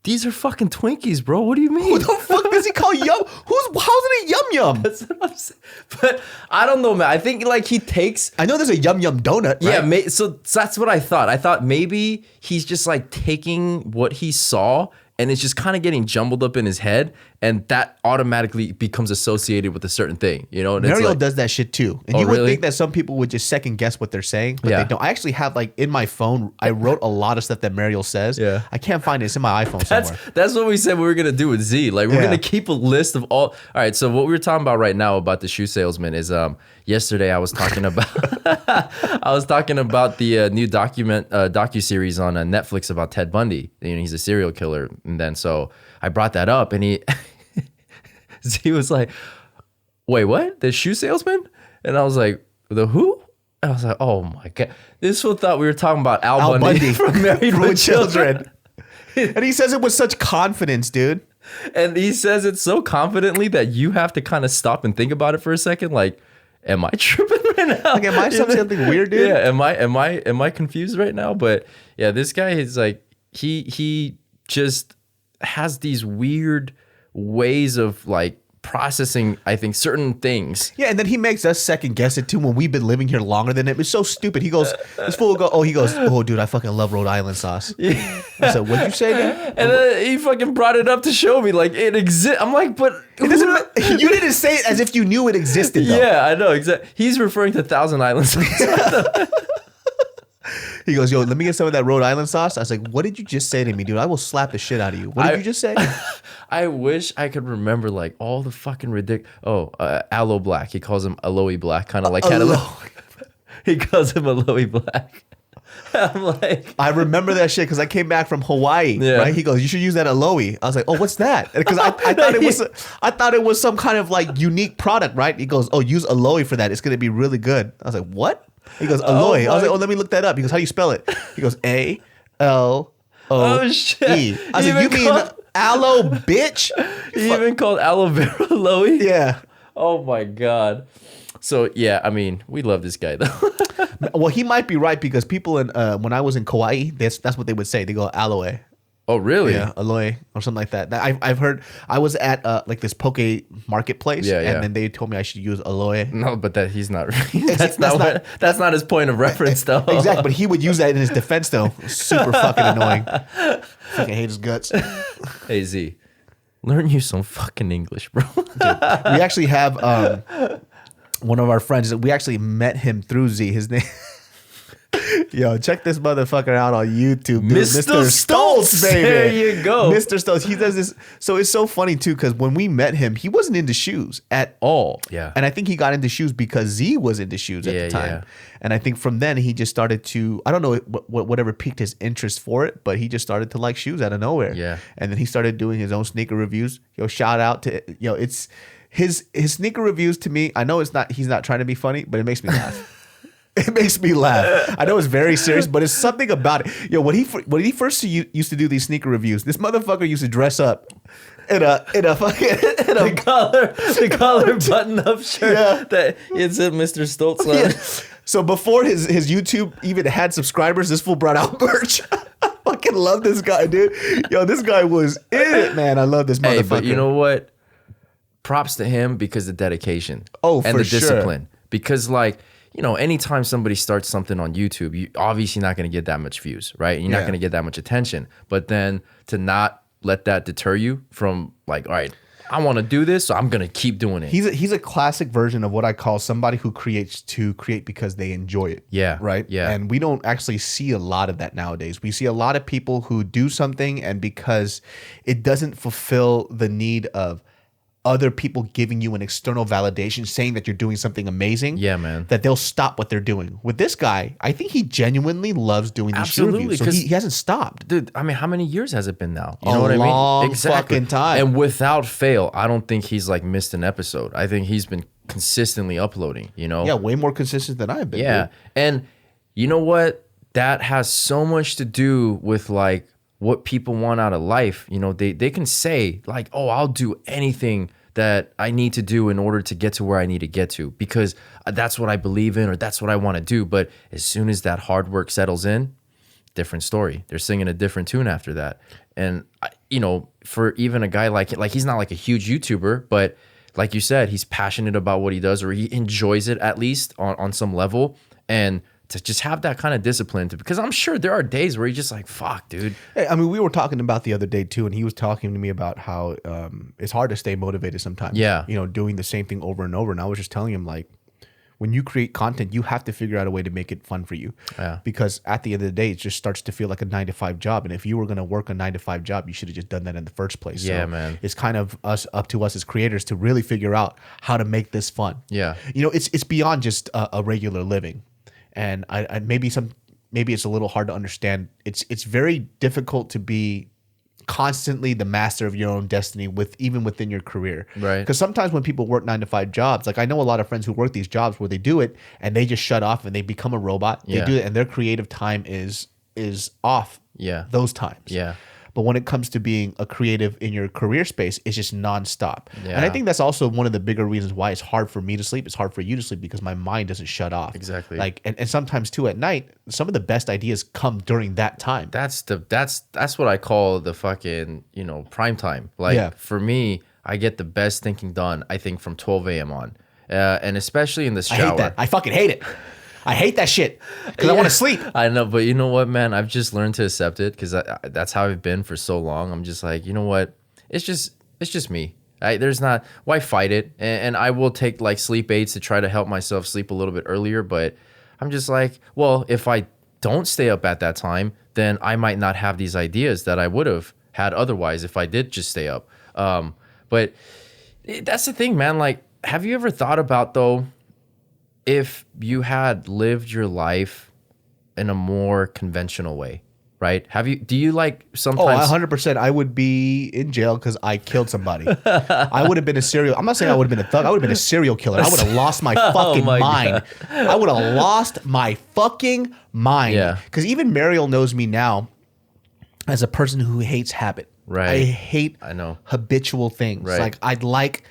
"These are fucking Twinkies, bro. What do you mean?" Who the fuck does he call Yum? How's it a Yum Yum? That's what I'm saying. But I don't know, man. I think like he takes. I know there's a Yum Yum donut. Right? Yeah, so that's what I thought. I thought maybe he's just like taking what he saw, and it's just kind of getting jumbled up in his head, and that automatically becomes associated with a certain thing, you know? And Mariel does that shit too. And you would really? think that some people would just second guess what they're saying, but Yeah. they don't. I actually have like in my phone, I wrote a lot of stuff that Mariel says. Yeah. I can't find it. It's in my iPhone somewhere. That's what we said we were going to do with Z. Like, we're Yeah. going to keep a list of all right, so what we were talking about right now about the shoe salesman is yesterday I was talking about the new docuseries on Netflix about Ted Bundy. You know, he's a serial killer. And then so I brought that up, and he was like, "Wait, what? The shoe salesman?" And I was like, "The who?" And I was like, "Oh my God." This fool thought we were talking about Al Bundy from Married with Children. And he says it with such confidence, dude. And he says it so confidently that you have to kind of stop and think about it for a second. Like, am I tripping right now? Like, am I saying something weird, dude? Yeah, am I confused right now? But yeah, this guy is like, he just has these weird ways of like processing, I think, certain things. Yeah, and then he makes us second guess it too when we've been living here longer than him. It's so stupid. He goes, this fool will go, oh, dude, I fucking love Rhode Island sauce. Yeah. I said, what'd you say, dude? And then he fucking brought it up to show me like it exists. I'm like, but it doesn't. You didn't say it as if you knew it existed, though. Yeah, I know exactly. He's referring to Thousand Island sauce. He goes, yo, let me get some of that Rhode Island sauce. I was like, what did you just say to me, dude? I will slap the shit out of you. What did you just say? I wish I could remember like all the fucking ridiculous. Aloe Black. He calls him Aloe Black, kind of like he calls him Aloe Black. I'm like, I remember that shit because I came back from Hawaii. Yeah. Right? He goes, you should use that Aloe. I was like, oh, what's that? Because I thought it was some kind of like unique product, right? He goes, oh, use Aloe for that. It's gonna be really good. I was like, what? He goes, Aloe. I was like, oh, let me look that up. He goes, how do you spell it? He goes, ALOE. Oh shit! I was like, you mean aloe, bitch? He even called aloe vera Aloe? Yeah. Oh my God. So yeah, I mean, we love this guy though. Well, he might be right because people in when I was in Kauai, that's what they would say. They go aloe. Oh really? Yeah, aloe or something like that. I've heard. I was at like this poke marketplace, and then they told me I should use aloe. No, but he's not. That's not his point of reference, though. Exactly, but he would use that in his defense, though. Super fucking annoying. Fucking hate his guts. Hey Z, learn you some fucking English, bro. Dude, we actually have one of our friends. We actually met him through Z. His name. Yo, check this motherfucker out on YouTube, dude. Mr. Stoltz, baby. There you go. Mr. Stoltz. He does this. So it's so funny, too, because when we met him, he wasn't into shoes at all. Yeah. And I think he got into shoes because Z was into shoes at the time. Yeah. And I think from then, he just started to, I don't know whatever piqued his interest for it, but he just started to like shoes out of nowhere. Yeah. And then he started doing his own sneaker reviews. Yo, shout out to, it's his sneaker reviews to me. I know he's not trying to be funny, but it makes me laugh. It makes me laugh. I know it's very serious, but it's something about it. Yo, when he first used to do these sneaker reviews, this motherfucker used to dress up in a fucking the collar button up shirt that it said Mr. Stoltz on it. So before his YouTube even had subscribers, this fool brought out merch. I fucking love this guy, dude. Yo, this guy was in it, man. I love this motherfucker. Hey, but you know what? props to him because of dedication. Oh, and for the sure. discipline. Because like, you know, anytime somebody starts something on YouTube, you obviously not going to get that much views, right? You're not going to get that much attention. But then to not let that deter you from like, all right, I want to do this, so I'm going to keep doing it. He's a classic version of what I call somebody who creates to create because they enjoy it. Yeah. Right? Yeah. And we don't actually see a lot of that nowadays. We see a lot of people who do something and because it doesn't fulfill the need of other people giving you an external validation saying that you're doing something amazing, Yeah, man. that they'll stop what they're doing. With this guy, I think he genuinely loves doing these shoe reviews. So he hasn't stopped. Dude, I mean, how many years has it been now? You A know what I mean? long fucking time. And without fail, I don't think he's like missed an episode. I think he's been consistently uploading, you know? Yeah, way more consistent than I've been. Yeah. Dude. And you know what? That has so much to do with like what people want out of life. You know, they can say like, oh, I'll do anything that I need to do in order to get to where I need to get to because that's what I believe in or that's what I want to do. But as soon as that hard work settles in, different story. They're singing a different tune after that. And, you know, for even a guy like he's not like a huge YouTuber, but like you said, he's passionate about what he does or he enjoys it at least on some level. And to just have that kind of discipline because I'm sure there are days where you're just like, fuck, dude. Hey, I mean, we were talking about the other day too, and he was talking to me about how it's hard to stay motivated sometimes. Yeah. You know, doing the same thing over and over. And I was just telling him, like, when you create content, you have to figure out a way to make it fun for you. Yeah. Because at the end of the day, it just starts to feel like a 9-to-5 job. And if you were going to work a 9-to-5 job, you should have just done that in the first place. Yeah, so man. It's kind of up to us as creators to really figure out how to make this fun. Yeah. You know, it's beyond just a regular living. And I maybe it's a little hard to understand. It's very difficult to be constantly the master of your own destiny even within your career. Right. Because sometimes when people work 9-to-5 jobs, like I know a lot of friends who work these jobs where they do it and they just shut off and they become a robot. Yeah. They do it and their creative time is off. Yeah. Those times. Yeah. But when it comes to being a creative in your career space, it's just nonstop. Yeah. And I think that's also one of the bigger reasons why it's hard for me to sleep. It's hard for you to sleep because my mind doesn't shut off. Exactly. Like, and sometimes too at night, some of the best ideas come during that time. That's what I call the fucking, you know, prime time. Like for me, I get the best thinking done, I think, from 12 a.m. on. And especially in the shower. I hate that. I fucking hate it. I hate that shit because I want to sleep. I know, but you know what, man? I've just learned to accept it because that's how I've been for so long. I'm just like, you know what? It's just me. There's not why fight it. And I will take like sleep aids to try to help myself sleep a little bit earlier. But I'm just like, well, if I don't stay up at that time, then I might not have these ideas that I would have had otherwise if I did just stay up. But that's the thing, man. Like, have you ever thought about though? If you had lived your life in a more conventional way, right? Do you like sometimes? 100%. I would be in jail because I killed somebody. I would have been I'm not saying I would have been a thug. I would have been a serial killer. I would have lost my fucking mind. I would have lost my fucking mind. Yeah. Because even Mariel knows me now as a person who hates habit. Right. I know. habitual things. Right. Like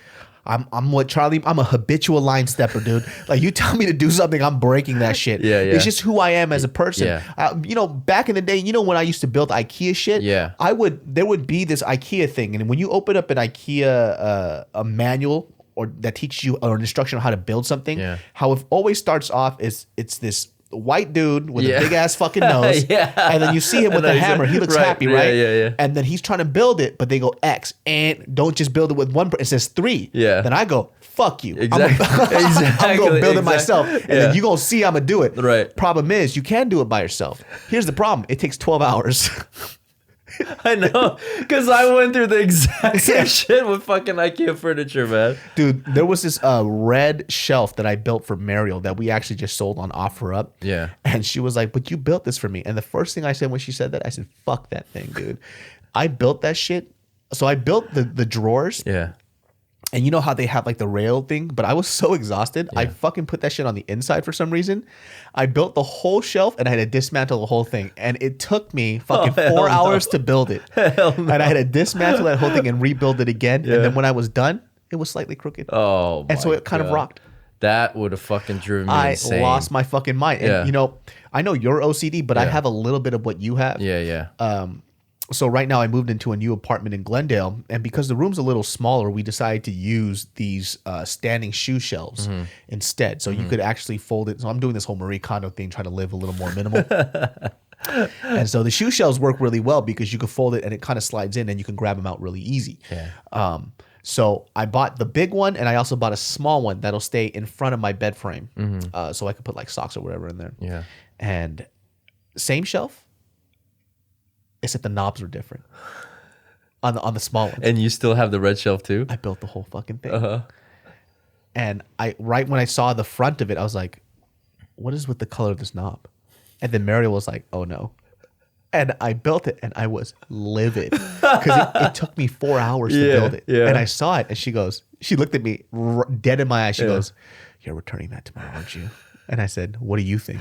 I'm what Charlie. I'm a habitual line stepper, dude. Like you tell me to do something, I'm breaking that shit. Yeah. It's just who I am as a person. Yeah. You know, back in the day, you know when I used to build IKEA shit. Yeah. There would be this IKEA thing, and when you open up an IKEA a manual or that teaches you or an instruction on how to build something, how it always starts off is it's this white dude with a big ass fucking nose, and then you see him with a hammer. He looks happy, right? Yeah. And then he's trying to build it, but they go X, and don't just build it with one. It says 3. Yeah. Then I go, fuck you. Exactly. I'm gonna build it myself, and then you gonna see I'm gonna do it. Right. Problem is, you can do it by yourself. Here's the problem: it takes 12 hours. I know, because I went through the exact same shit with fucking IKEA furniture, man. Dude, there was this red shelf that I built for Mariel that we actually just sold on OfferUp. Yeah. And she was like, but you built this for me. And the first thing I said when she said that, I said, fuck that thing, dude. I built that shit. So I built the drawers. Yeah. And you know how they have like the rail thing? But I was so exhausted. I fucking put that shit on the inside for some reason. I built the whole shelf and I had to dismantle the whole thing. And it took me fucking 4 hours to build it. And I had to dismantle that whole thing and rebuild it again. Yeah. And then when I was done, it was slightly crooked. Oh, and so it kind of rocked. That would have fucking driven me insane. I lost my fucking mind. And you know, I know you're OCD, but I have a little bit of what you have. Yeah. So right now I moved into a new apartment in Glendale, and because the room's a little smaller, we decided to use these standing shoe shelves instead. So you could actually fold it. So I'm doing this whole Marie Kondo thing, trying to live a little more minimal. And so the shoe shelves work really well because you can fold it and it kind of slides in and you can grab them out really easy. Yeah. So I bought the big one, and I also bought a small one that'll stay in front of my bed frame, so I could put like socks or whatever in there. Yeah. And same shelf, except the knobs were different on the small one. And you still have the red shelf too? I built the whole fucking thing. And right when I saw the front of it, I was like, "What is with the color of this knob?" And then Mariel was like, "Oh no." And I built it, and I was livid because it took me 4 hours to build it. Yeah. And I saw it, and she looked at me dead in my eyes. She goes, "You're returning that tomorrow, aren't you?" And I said, "What do you think?"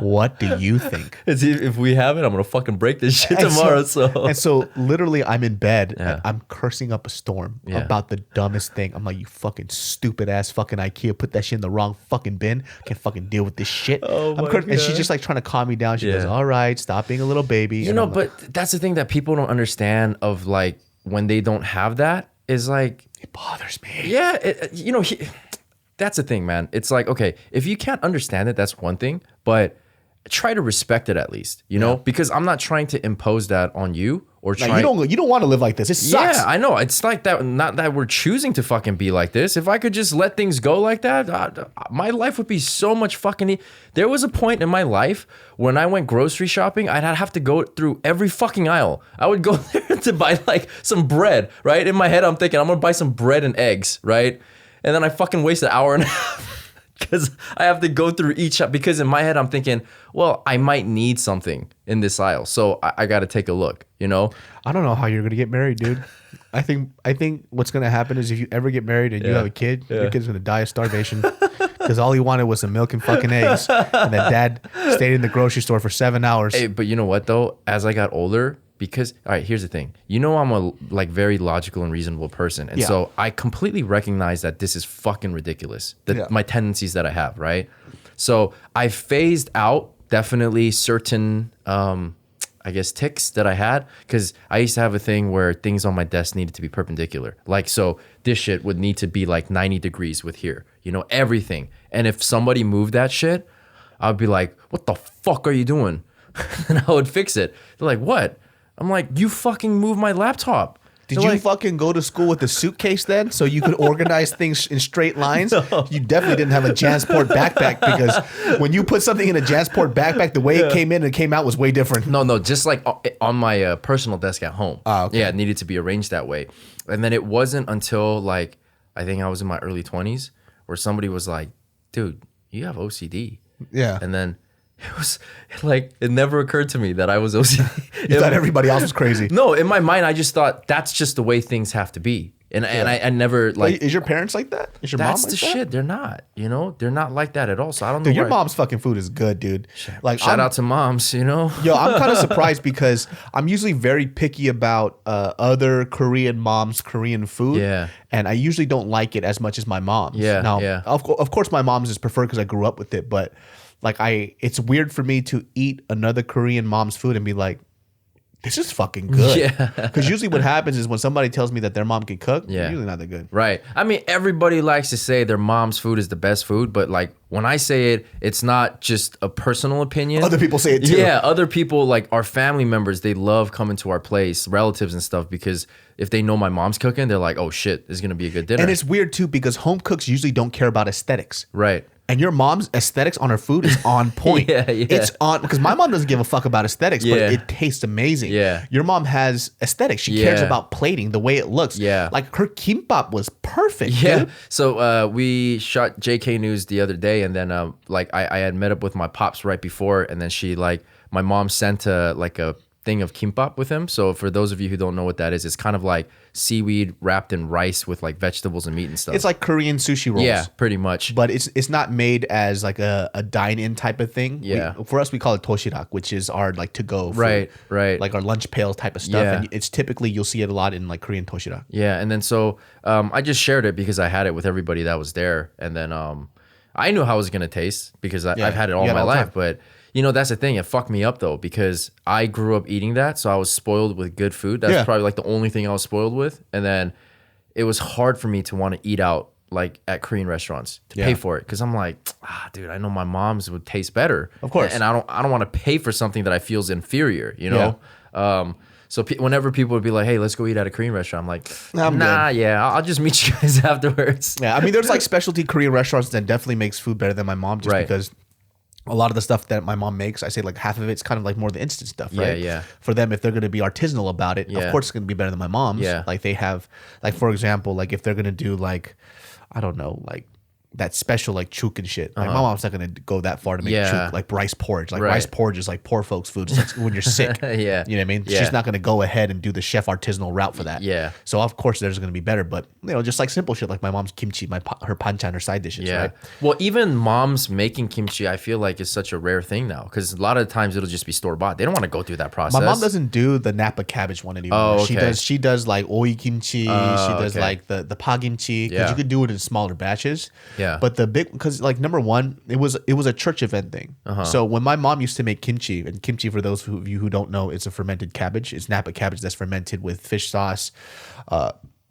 What do you think? If we have it, I'm gonna fucking break this shit tomorrow. And so literally I'm in bed Yeah. and I'm cursing up a storm Yeah. about the dumbest thing. I'm like, "You fucking stupid ass fucking IKEA, put that shit in the wrong fucking bin. Can't fucking deal with this shit." Oh my And she's God. just like trying to calm me down. She Yeah. goes, "All right, stop being a little baby." You And know, I'm like, but that's the thing that people don't understand of like when they don't have that is like, it bothers me. yeah, that's the thing, man. It's like, okay, if you can't understand it, that's one thing, but try to respect it at least, you know, because I'm not trying to impose that on you or Now, try. you don't want to live like this. It sucks. Yeah, I know. It's like that. Not that we're choosing to fucking be like this. If I could just let things go like that, my life would be so much fucking. There was a point in my life when I went grocery shopping, I'd have to go through every fucking aisle. I would go there to buy like some bread, right? In my head, I'm thinking I'm gonna buy some bread and eggs, right? And then I fucking waste an hour and a half because I have to go through each shop. Because in my head, I'm thinking, well, I might need something in this aisle, so I got to take a look, you know? I don't know how you're gonna get married, dude. I think what's gonna happen is if you ever get married and you have a kid, your kid's gonna die of starvation because all he wanted was some milk and fucking eggs, and then dad stayed in the grocery store for 7 hours. Hey, but you know what though? As I got older, because all right, here's the thing. You know, I'm a like very logical and reasonable person, and so I completely recognize that this is fucking ridiculous. My tendencies that I have, right? So I phased out definitely certain, I guess, tics that I had, because I used to have a thing where things on my desk needed to be perpendicular. Like, so this shit would need to be like 90 degrees with here, you know, everything. And if somebody moved that shit, I'd be like, "What the fuck are you doing?" And I would fix it. They're like, "What?" I'm like, "You fucking moved my laptop." Did They're you like, fucking go to school with a suitcase then, so you could organize things in straight lines? No. You definitely didn't have a JanSport backpack, because when you put something in a JanSport backpack, the way it came in and came out was way different. No, just like on my personal desk at home. Okay. Yeah, it needed to be arranged that way. And then it wasn't until like, I think I was in my early 20s where somebody was like, "Dude, you have OCD." Yeah. And then it was like, it never occurred to me that I was OCD. You thought everybody else was crazy. No, in my mind, I just thought that's just the way things have to be. And I never like. Is your parents like that? Is your mom That's like the that? shit. They're not, you know, they're not like that at all. So I don't know. Dude, your where- mom's fucking food is good, dude. Like, Shout out to moms, you know. Yo, I'm kind of surprised because I'm usually very picky about other Korean moms' Korean food. Yeah. And I usually don't like it as much as my mom's. Yeah, Now, yeah. Of course, my mom's is preferred because I grew up with it. But like, it's weird for me to eat another Korean mom's food and be like, "This is fucking good." Yeah. Because usually what happens is when somebody tells me that their mom can cook, Yeah. they're usually not that good. Right. I mean, everybody likes to say their mom's food is the best food, but like when I say it, it's not just a personal opinion. Other people say it too. Yeah, other people, like our family members, they love coming to our place, relatives and stuff, because if they know my mom's cooking, they're like, "Oh shit, this is gonna be a good dinner." And it's weird too because home cooks usually don't care about aesthetics. right. And your mom's aesthetics on her food is on point. Yeah. It's on, because my mom doesn't give a fuck about aesthetics, but Yeah. it tastes amazing. Yeah. Your mom has aesthetics. She cares Yeah. about plating, the way it looks. Yeah. Like her kimbap was perfect. Yeah. Dude. So we shot JK News the other day, and then like I had met up with my pops right before, and then my mom sent like a thing of kimbap with him. So for those of you who don't know what that is, it's kind of like seaweed wrapped in rice with like vegetables and meat and stuff. It's like Korean sushi rolls. Yeah, pretty much. But it's not made as like a dine-in type of thing. Yeah. For us, we call it toshirak, which is our like to-go food. Right. Like our lunch pail type of stuff. Yeah. And it's typically, you'll see it a lot in like Korean toshirak. Yeah, and then so I just shared it because I had it with everybody that was there, and then I knew how it was gonna taste because I've had it all you my had it all the life, time. but You know, that's the thing. It fucked me up though, because I grew up eating that. So I was spoiled with good food. That's probably like the only thing I was spoiled with. And then it was hard for me to want to eat out like at Korean restaurants to pay for it. Cause I'm like, dude, I know my mom's would taste better. Of course. And I don't want to pay for something that I feel is inferior, you know? So whenever people would be like, hey, let's go eat at a Korean restaurant, I'm like, I'll just meet you guys afterwards. Yeah, I mean, there's like specialty Korean restaurants that definitely makes food better than my mom just because a lot of the stuff that my mom makes, I say like half of it's kind of like more the instant stuff, right? Yeah. For them, if they're going to be artisanal about it, of course it's going to be better than my mom's. Yeah. Like they have, like for example, like if they're going to do like, I don't know, like that special like chook and shit. Like my mom's not going to go that far to make chook, like rice porridge. Like rice porridge is like poor folks' food. It's like when you're sick. You know what I mean? She's not going to go ahead and do the chef artisanal route for that. Yeah. So of course there's going to be better, but you know, just like simple shit like my mom's kimchi, her panchan, her side dishes, right? Well, even moms making kimchi, I feel like is such a rare thing now, because a lot of the times it'll just be store bought. They don't want to go through that process. My mom doesn't do the Napa cabbage one anymore. Oh, okay. She does like oi kimchi. She does like the pa kimchi, because you could do it in smaller batches. Yeah. But the big, because like number one, it was a church event thing. So when my mom used to make kimchi, and kimchi for those of you who don't know, it's a fermented cabbage. It's Napa cabbage that's fermented with fish sauce,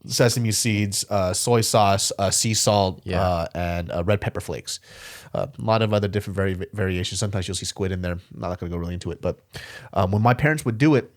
sesame seeds, soy sauce, sea salt, and red pepper flakes. A lot of other different variations. Sometimes you'll see squid in there. I'm not going to go really into it, but when my parents would do it,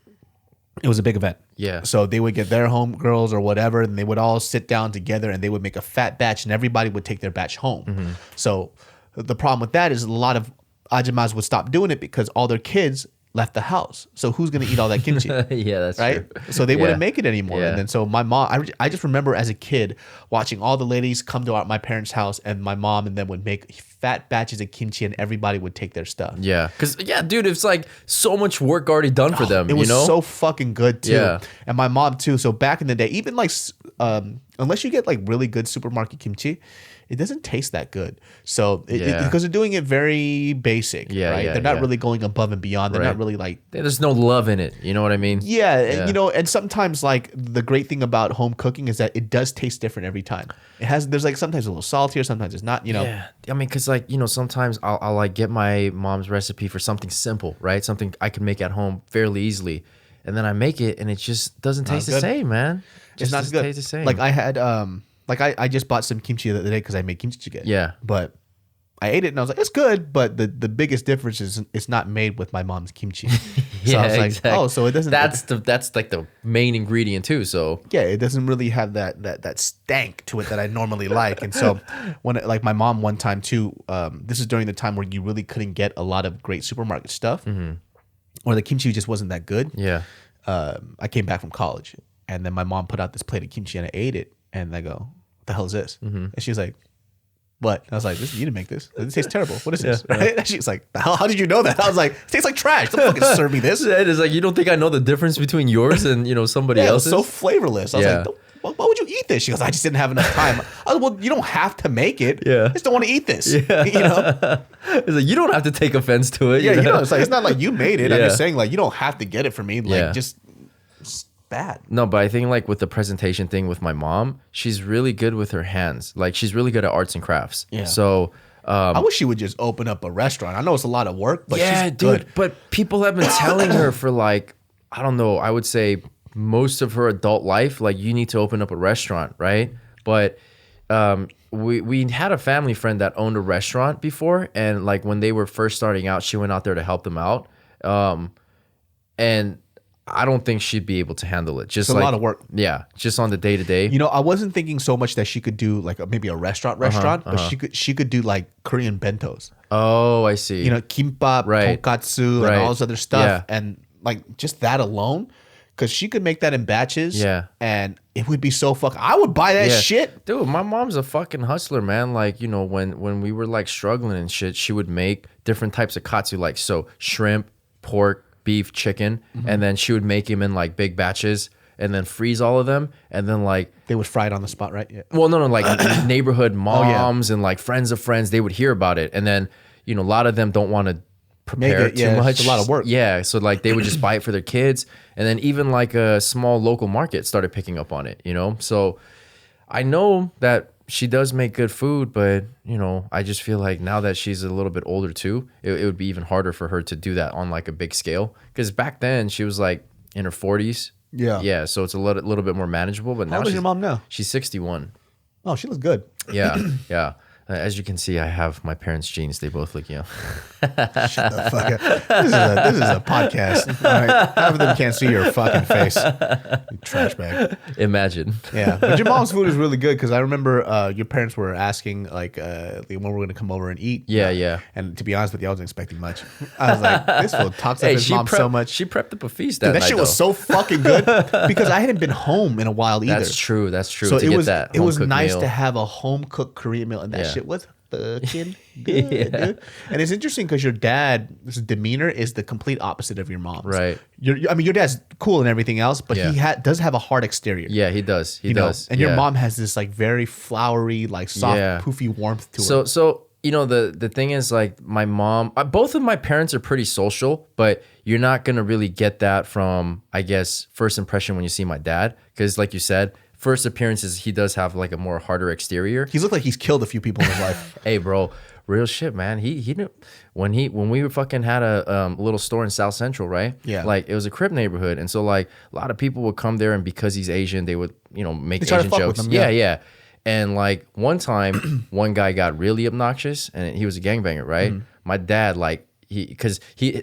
it was a big event. Yeah. So they would get their homegirls or whatever, and they would all sit down together, and they would make a fat batch, and everybody would take their batch home. So the problem with that is a lot of ajumas would stop doing it because all their kids left the house. So who's going to eat all that kimchi? That's right. true. So they wouldn't make it anymore. Yeah. And then so my mom, I just remember as a kid watching all the ladies come to my parents' house, and my mom and them would make fat batches of kimchi, and everybody would take their stuff. Yeah, because dude, it's like so much work already done for them. It was you know? so fucking good too. Yeah. And my mom too. So back in the day, even like unless you get like really good supermarket kimchi, it doesn't taste that good. So because they're doing it very basic, right? They're not really going above and beyond. They're not really like, there's no love in it. You know what I mean? Yeah. And, you know, and sometimes like the great thing about home cooking is that it does taste different every time. There's like sometimes a little saltier, sometimes it's not, you know. Yeah. I mean, because like, you know, sometimes I'll like get my mom's recipe for something simple, right? Something I can make at home fairly easily. And then I make it and it just doesn't taste the same, man. It's not good. Taste the same. Like I had, I just bought some kimchi the other day because I made kimchi jjigae. Yeah. But I ate it and I was like, it's good, but the biggest difference is it's not made with my mom's kimchi. So I was like, exactly. so it doesn't. That's like the main ingredient too. So yeah, it doesn't really have that stank to it that I normally like. And so when like my mom one time too, this is during the time where you really couldn't get a lot of great supermarket stuff, or the kimchi just wasn't that good. Yeah. I came back from college, and then my mom put out this plate of kimchi, and I ate it, and I go, "What the hell is this?" And she was like, "What?" I was like, "You didn't make this. It tastes terrible. What is this?" Right? And she's like, "How did you know that?" I was like, "It tastes like trash. Don't fucking serve me this." It's like, you don't think I know the difference between yours and, you know, somebody else's? It was so flavorless. I was like, why would you eat this? She goes, I just didn't have enough time. I was, well, you don't have to make it. Yeah. I just don't want to eat this. Yeah. You know? It's like, you don't have to take offense to it. Yeah, you know, it's like, it's not like you made it. I'm Yeah. just saying, like, you don't have to get it for me. Like, just it's bad. No, but I think like with the presentation thing with my mom, she's really good with her hands. Like, she's really good at arts and crafts. Yeah. So I wish she would just open up a restaurant. I know it's a lot of work, but she's good. But people have been telling her for like, I don't know, I would say most of her adult life, like, you need to open up a restaurant, right? But we had a family friend that owned a restaurant before, and like when they were first starting out, she went out there to help them out, and I don't think she'd be able to handle it. Just It's a lot of work. Yeah, just on the day to day. You know, I wasn't thinking so much that she could do like maybe a restaurant, but she could do like Korean bentos. Oh, I see. You know, kimbap, tonkatsu, and all this other stuff, Yeah. and like just that alone. Because she could make that in batches, and it would be so I would buy that shit, dude. My mom's a fucking hustler, man. Like, you know, when we were like struggling and shit, she would make different types of katsu, like so shrimp, pork, beef, chicken, and then she would make them in like big batches, and then freeze all of them, and then like they would fry it on the spot, right? Yeah. Well, no, like neighborhood moms and like friends of friends, they would hear about it, and then, you know, a lot of them don't want to prepare too much. It's a lot of work. Yeah, so like they would just buy it for their kids, and then even like a small local market started picking up on it, you know? So I know that she does make good food, but you know, I just feel like now that she's a little bit older too, it would be even harder for her to do that on like a big scale. Because back then she was like in her 40s. Yeah. So it's a little bit more manageable. But How now old is your mom now? She's 61. Oh, she looks good. Yeah. Yeah. As you can see, I have my parents' genes. They both look young. Shut the fuck up. This is a podcast. All right. Half of them can't see your fucking face. You trash bag. Imagine. Yeah. But your mom's food is really good because I remember your parents were asking like when we were going to come over and eat. Yeah. And to be honest with you, I wasn't expecting much. I was like, this fool talks up his mom so much. She prepped up a feast that Dude, that night, shit was so fucking good because I hadn't been home in a while either. That's true. So to it was nice meal. to have a home cooked Korean meal, and that shit was fucking good, dude. And it's interesting because your dad's demeanor is the complete opposite of your mom's. Right. I mean, your dad's cool and everything else, but he does have a hard exterior. Yeah, he does. He does. And your mom has this like very flowery, like soft, poofy warmth to her. So you know, the thing is like my mom, both of my parents are pretty social, but you're not gonna really get that from, I guess, first impression when you see my dad, because like you said, first appearances, he does have like a more harder exterior. He's looked like he's killed a few people in his life. Hey, bro, real shit, man. He knew when we fucking had a little store in South Central, right? Yeah. Like it was a Crip neighborhood, and so like a lot of people would come there, and because he's Asian, they would make try to Asian fuck jokes. with him, Yeah. And like one time, one guy got really obnoxious, and he was a gangbanger, right? My dad like.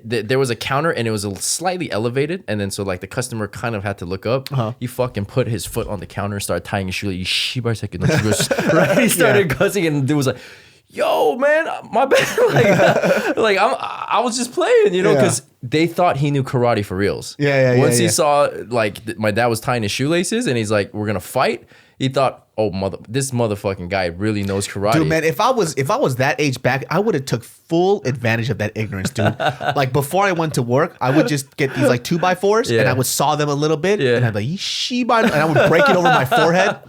There was a counter and it was slightly elevated, and then so like the customer kind of had to look up. He fucking put his foot on the counter and started tying his shoe. Like, right? He started cussing, and the dude was like, "Yo, man, my bad." I was just playing, because they thought he knew karate for reals. Once he saw like my dad was tying his shoelaces, and he's like, "We're gonna fight." He thought, "Oh, this motherfucking guy really knows karate." Dude, man, if I was that age back, I would have took full advantage of that ignorance, dude. Like before I went to work, I would just get these like 2x4s and I would saw them a little bit and I'd be like, "Shiba," and I would break it over my forehead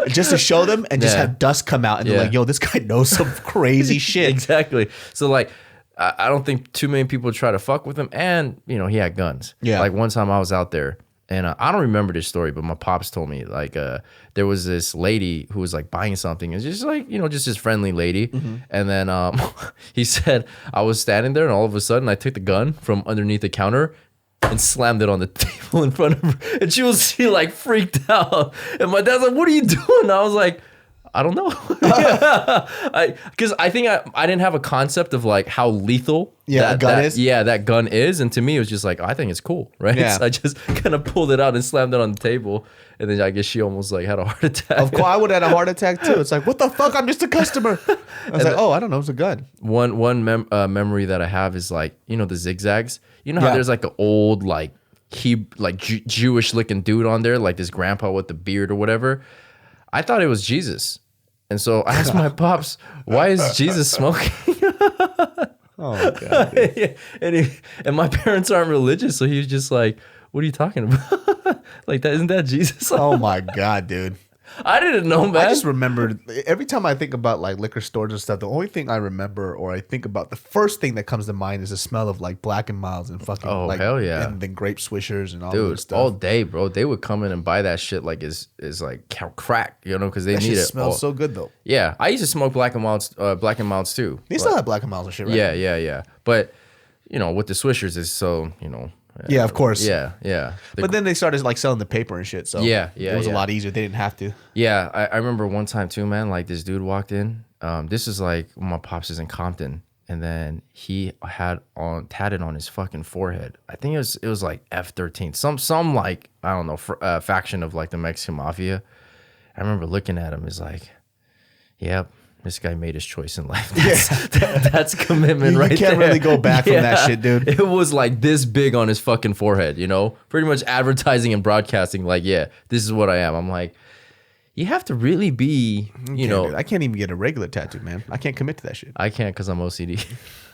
just to show them and just have dust come out and they're like, "Yo, this guy knows some crazy shit." Exactly. So like, I don't think too many people try to fuck with him, and he had guns. Yeah. Like one time I was out there. And I don't remember this story, but my pops told me like there was this lady who was like buying something. It's just like, just this friendly lady. And then he said, I was standing there and all of a sudden I took the gun from underneath the counter and slammed it on the table in front of her. And she like freaked out. And my dad's like, "What are you doing?" I was like, "I don't know." Because I think I didn't have a concept of like how lethal that gun is. Yeah, that gun is. And to me, it was just like, I think it's cool, right? Yeah. So I just kind of pulled it out and slammed it on the table. And then I guess she almost like had a heart attack. Of course, I would have had a heart attack too. It's like, what the fuck? I'm just a customer. I was like, "Oh, I don't know. It's a gun." One memory that I have is like, the zigzags. You know how there's like an old like Jewish looking dude on there, like this grandpa with the beard or whatever. I thought it was Jesus. And so I asked my pops, "Why is Jesus smoking?" Oh my god! And my parents aren't religious, so he was just like, "What are you talking about? Like that isn't that Jesus?" Oh my god, dude! I didn't know, man. I just remembered every time I think about like liquor stores and stuff, the only thing I remember or I think about, the first thing that comes to mind is the smell of like Black and Milds and fucking like, hell yeah, and then grape swishers and all dude, that stuff. all day, bro. They would come in and buy that shit like is like crack, because they that need shit it. Smells so good though. Yeah, I used to smoke Black and Milds too. They still have Black and Milds and shit, right? Yeah. But with the swishers, is so Yeah, of course. Yeah. But then they started like selling the paper and shit. So it was a lot easier. They didn't have to. Yeah, I remember one time too, man. Like this dude walked in. This is like when my pops is in Compton, and then he had tatted on his fucking forehead. I think it was like F-13, some like I don't know faction of like the Mexican mafia. I remember looking at him. Is like, yep. This guy made his choice in life. That's commitment right there. You can't really go back from that shit, dude. It was like this big on his fucking forehead, Pretty much advertising and broadcasting like, yeah, this is what I am. I'm like, you have to really be, Dude, I can't even get a regular tattoo, man. I can't commit to that shit. I can't because I'm OCD.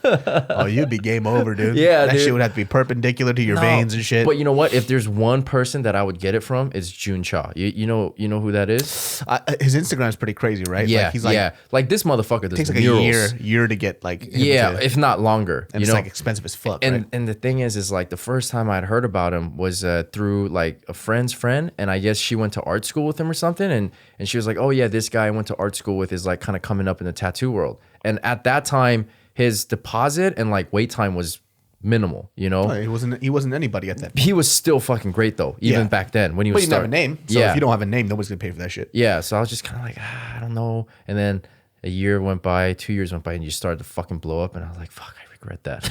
Oh, you'd be game over, dude. Yeah, that dude. shit would have to be perpendicular to your veins and shit. But you know what? If there's one person that I would get it from, it's Jun Cha. You know who that is? His Instagram's pretty crazy, right? Yeah, like, he's like, like this motherfucker does takes like murals. a year to get like if not longer. And it's like expensive as fuck. And right? and the thing is like the first time I'd heard about him was through like a friend's friend, and I guess she went to art school with him or something, and and she was like, oh yeah, this guy I went to art school with is like kind of coming up in the tattoo world. And at that time, his deposit and like wait time was minimal, you know? He wasn't anybody at that point. He was still fucking great though, even back then when he was But he didn't have a name. So yeah. if you don't have a name, nobody's gonna pay for that shit. Yeah, so I was just kind of like, I don't know. And then a year went by, 2 years went by, and you started to fucking blow up. And I was like, fuck, I regret that.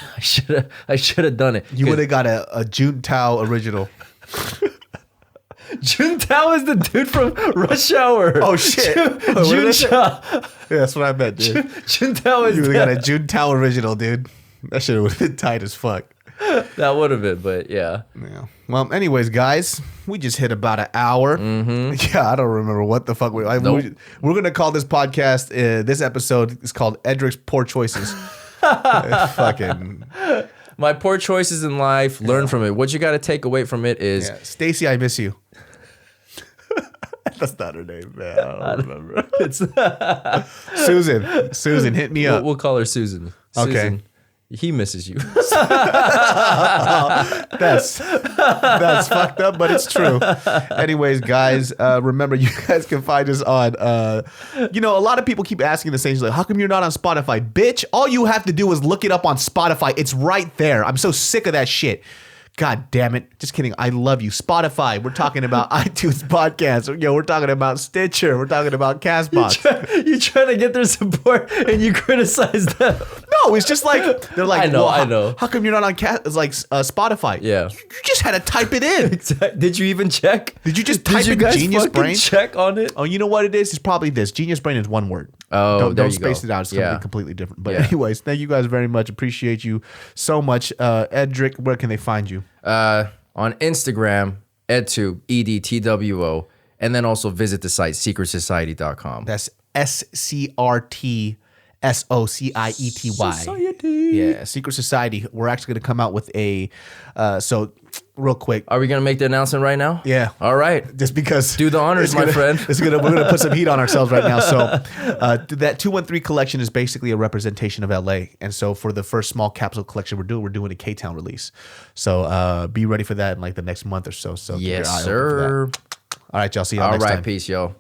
I should have done it. You would have got a Jun Tao original. Jun Tao is the dude from Rush Hour. Oh shit. Jun Tao. Yeah, that's what I meant, dude. Jun Tao is You would have got a Jun Tao original, dude. That shit would have been tight as fuck. That would have been, but yeah. Yeah. Well, anyways, guys, we just hit about an hour. Mm-hmm. Yeah, I don't remember what the fuck we're gonna call this podcast. This episode is called Edric's Poor Choices. Fucking. My poor choices in life. Learn from it. What you got to take away from it is Stacy, I miss you. That's not her name, man. I don't remember. it's Susan, hit me up. We'll call her Susan. Okay. Susan, he misses you. That's fucked up, but it's true. Anyways, guys, remember you guys can find us on. A lot of people keep asking the same thing, like, how come you're not on Spotify, bitch? All you have to do is look it up on Spotify. It's right there. I'm so sick of that shit. God damn it. Just kidding. I love you. Spotify. We're talking about iTunes podcasts. We're talking about Stitcher. We're talking about CastBox. You trying to get their support and you criticize them. No, it's just like, they're like, I know. How come you're not on Spotify? Yeah. You just had to type it in. Exactly. Did you even check? Did you just type in Genius Brain? Check on it? Oh, you know what it is? It's probably this. Genius Brain is one word. Oh, don't space it out. It's something completely different. But anyways, thank you guys very much. Appreciate you so much. Edric, where can they find you? On Instagram, Edtwo, EDTWO, and then also visit the site, secretsociety.com. That's SCRTSOCIETY. Society. Yeah, Secret Society. We're actually going to come out with a, real quick. Are we going to make the announcement right now? Yeah. All right. Just because. Do the honors, my friend. We're going to put some heat on ourselves right now. So that 213 collection is basically a representation of LA. And so for the first small capsule collection we're doing a K-Town release. So be ready for that in like the next month or so. So yes, keep your eye open for sir. that. All right, y'all. See y'all next time. All right, peace, yo.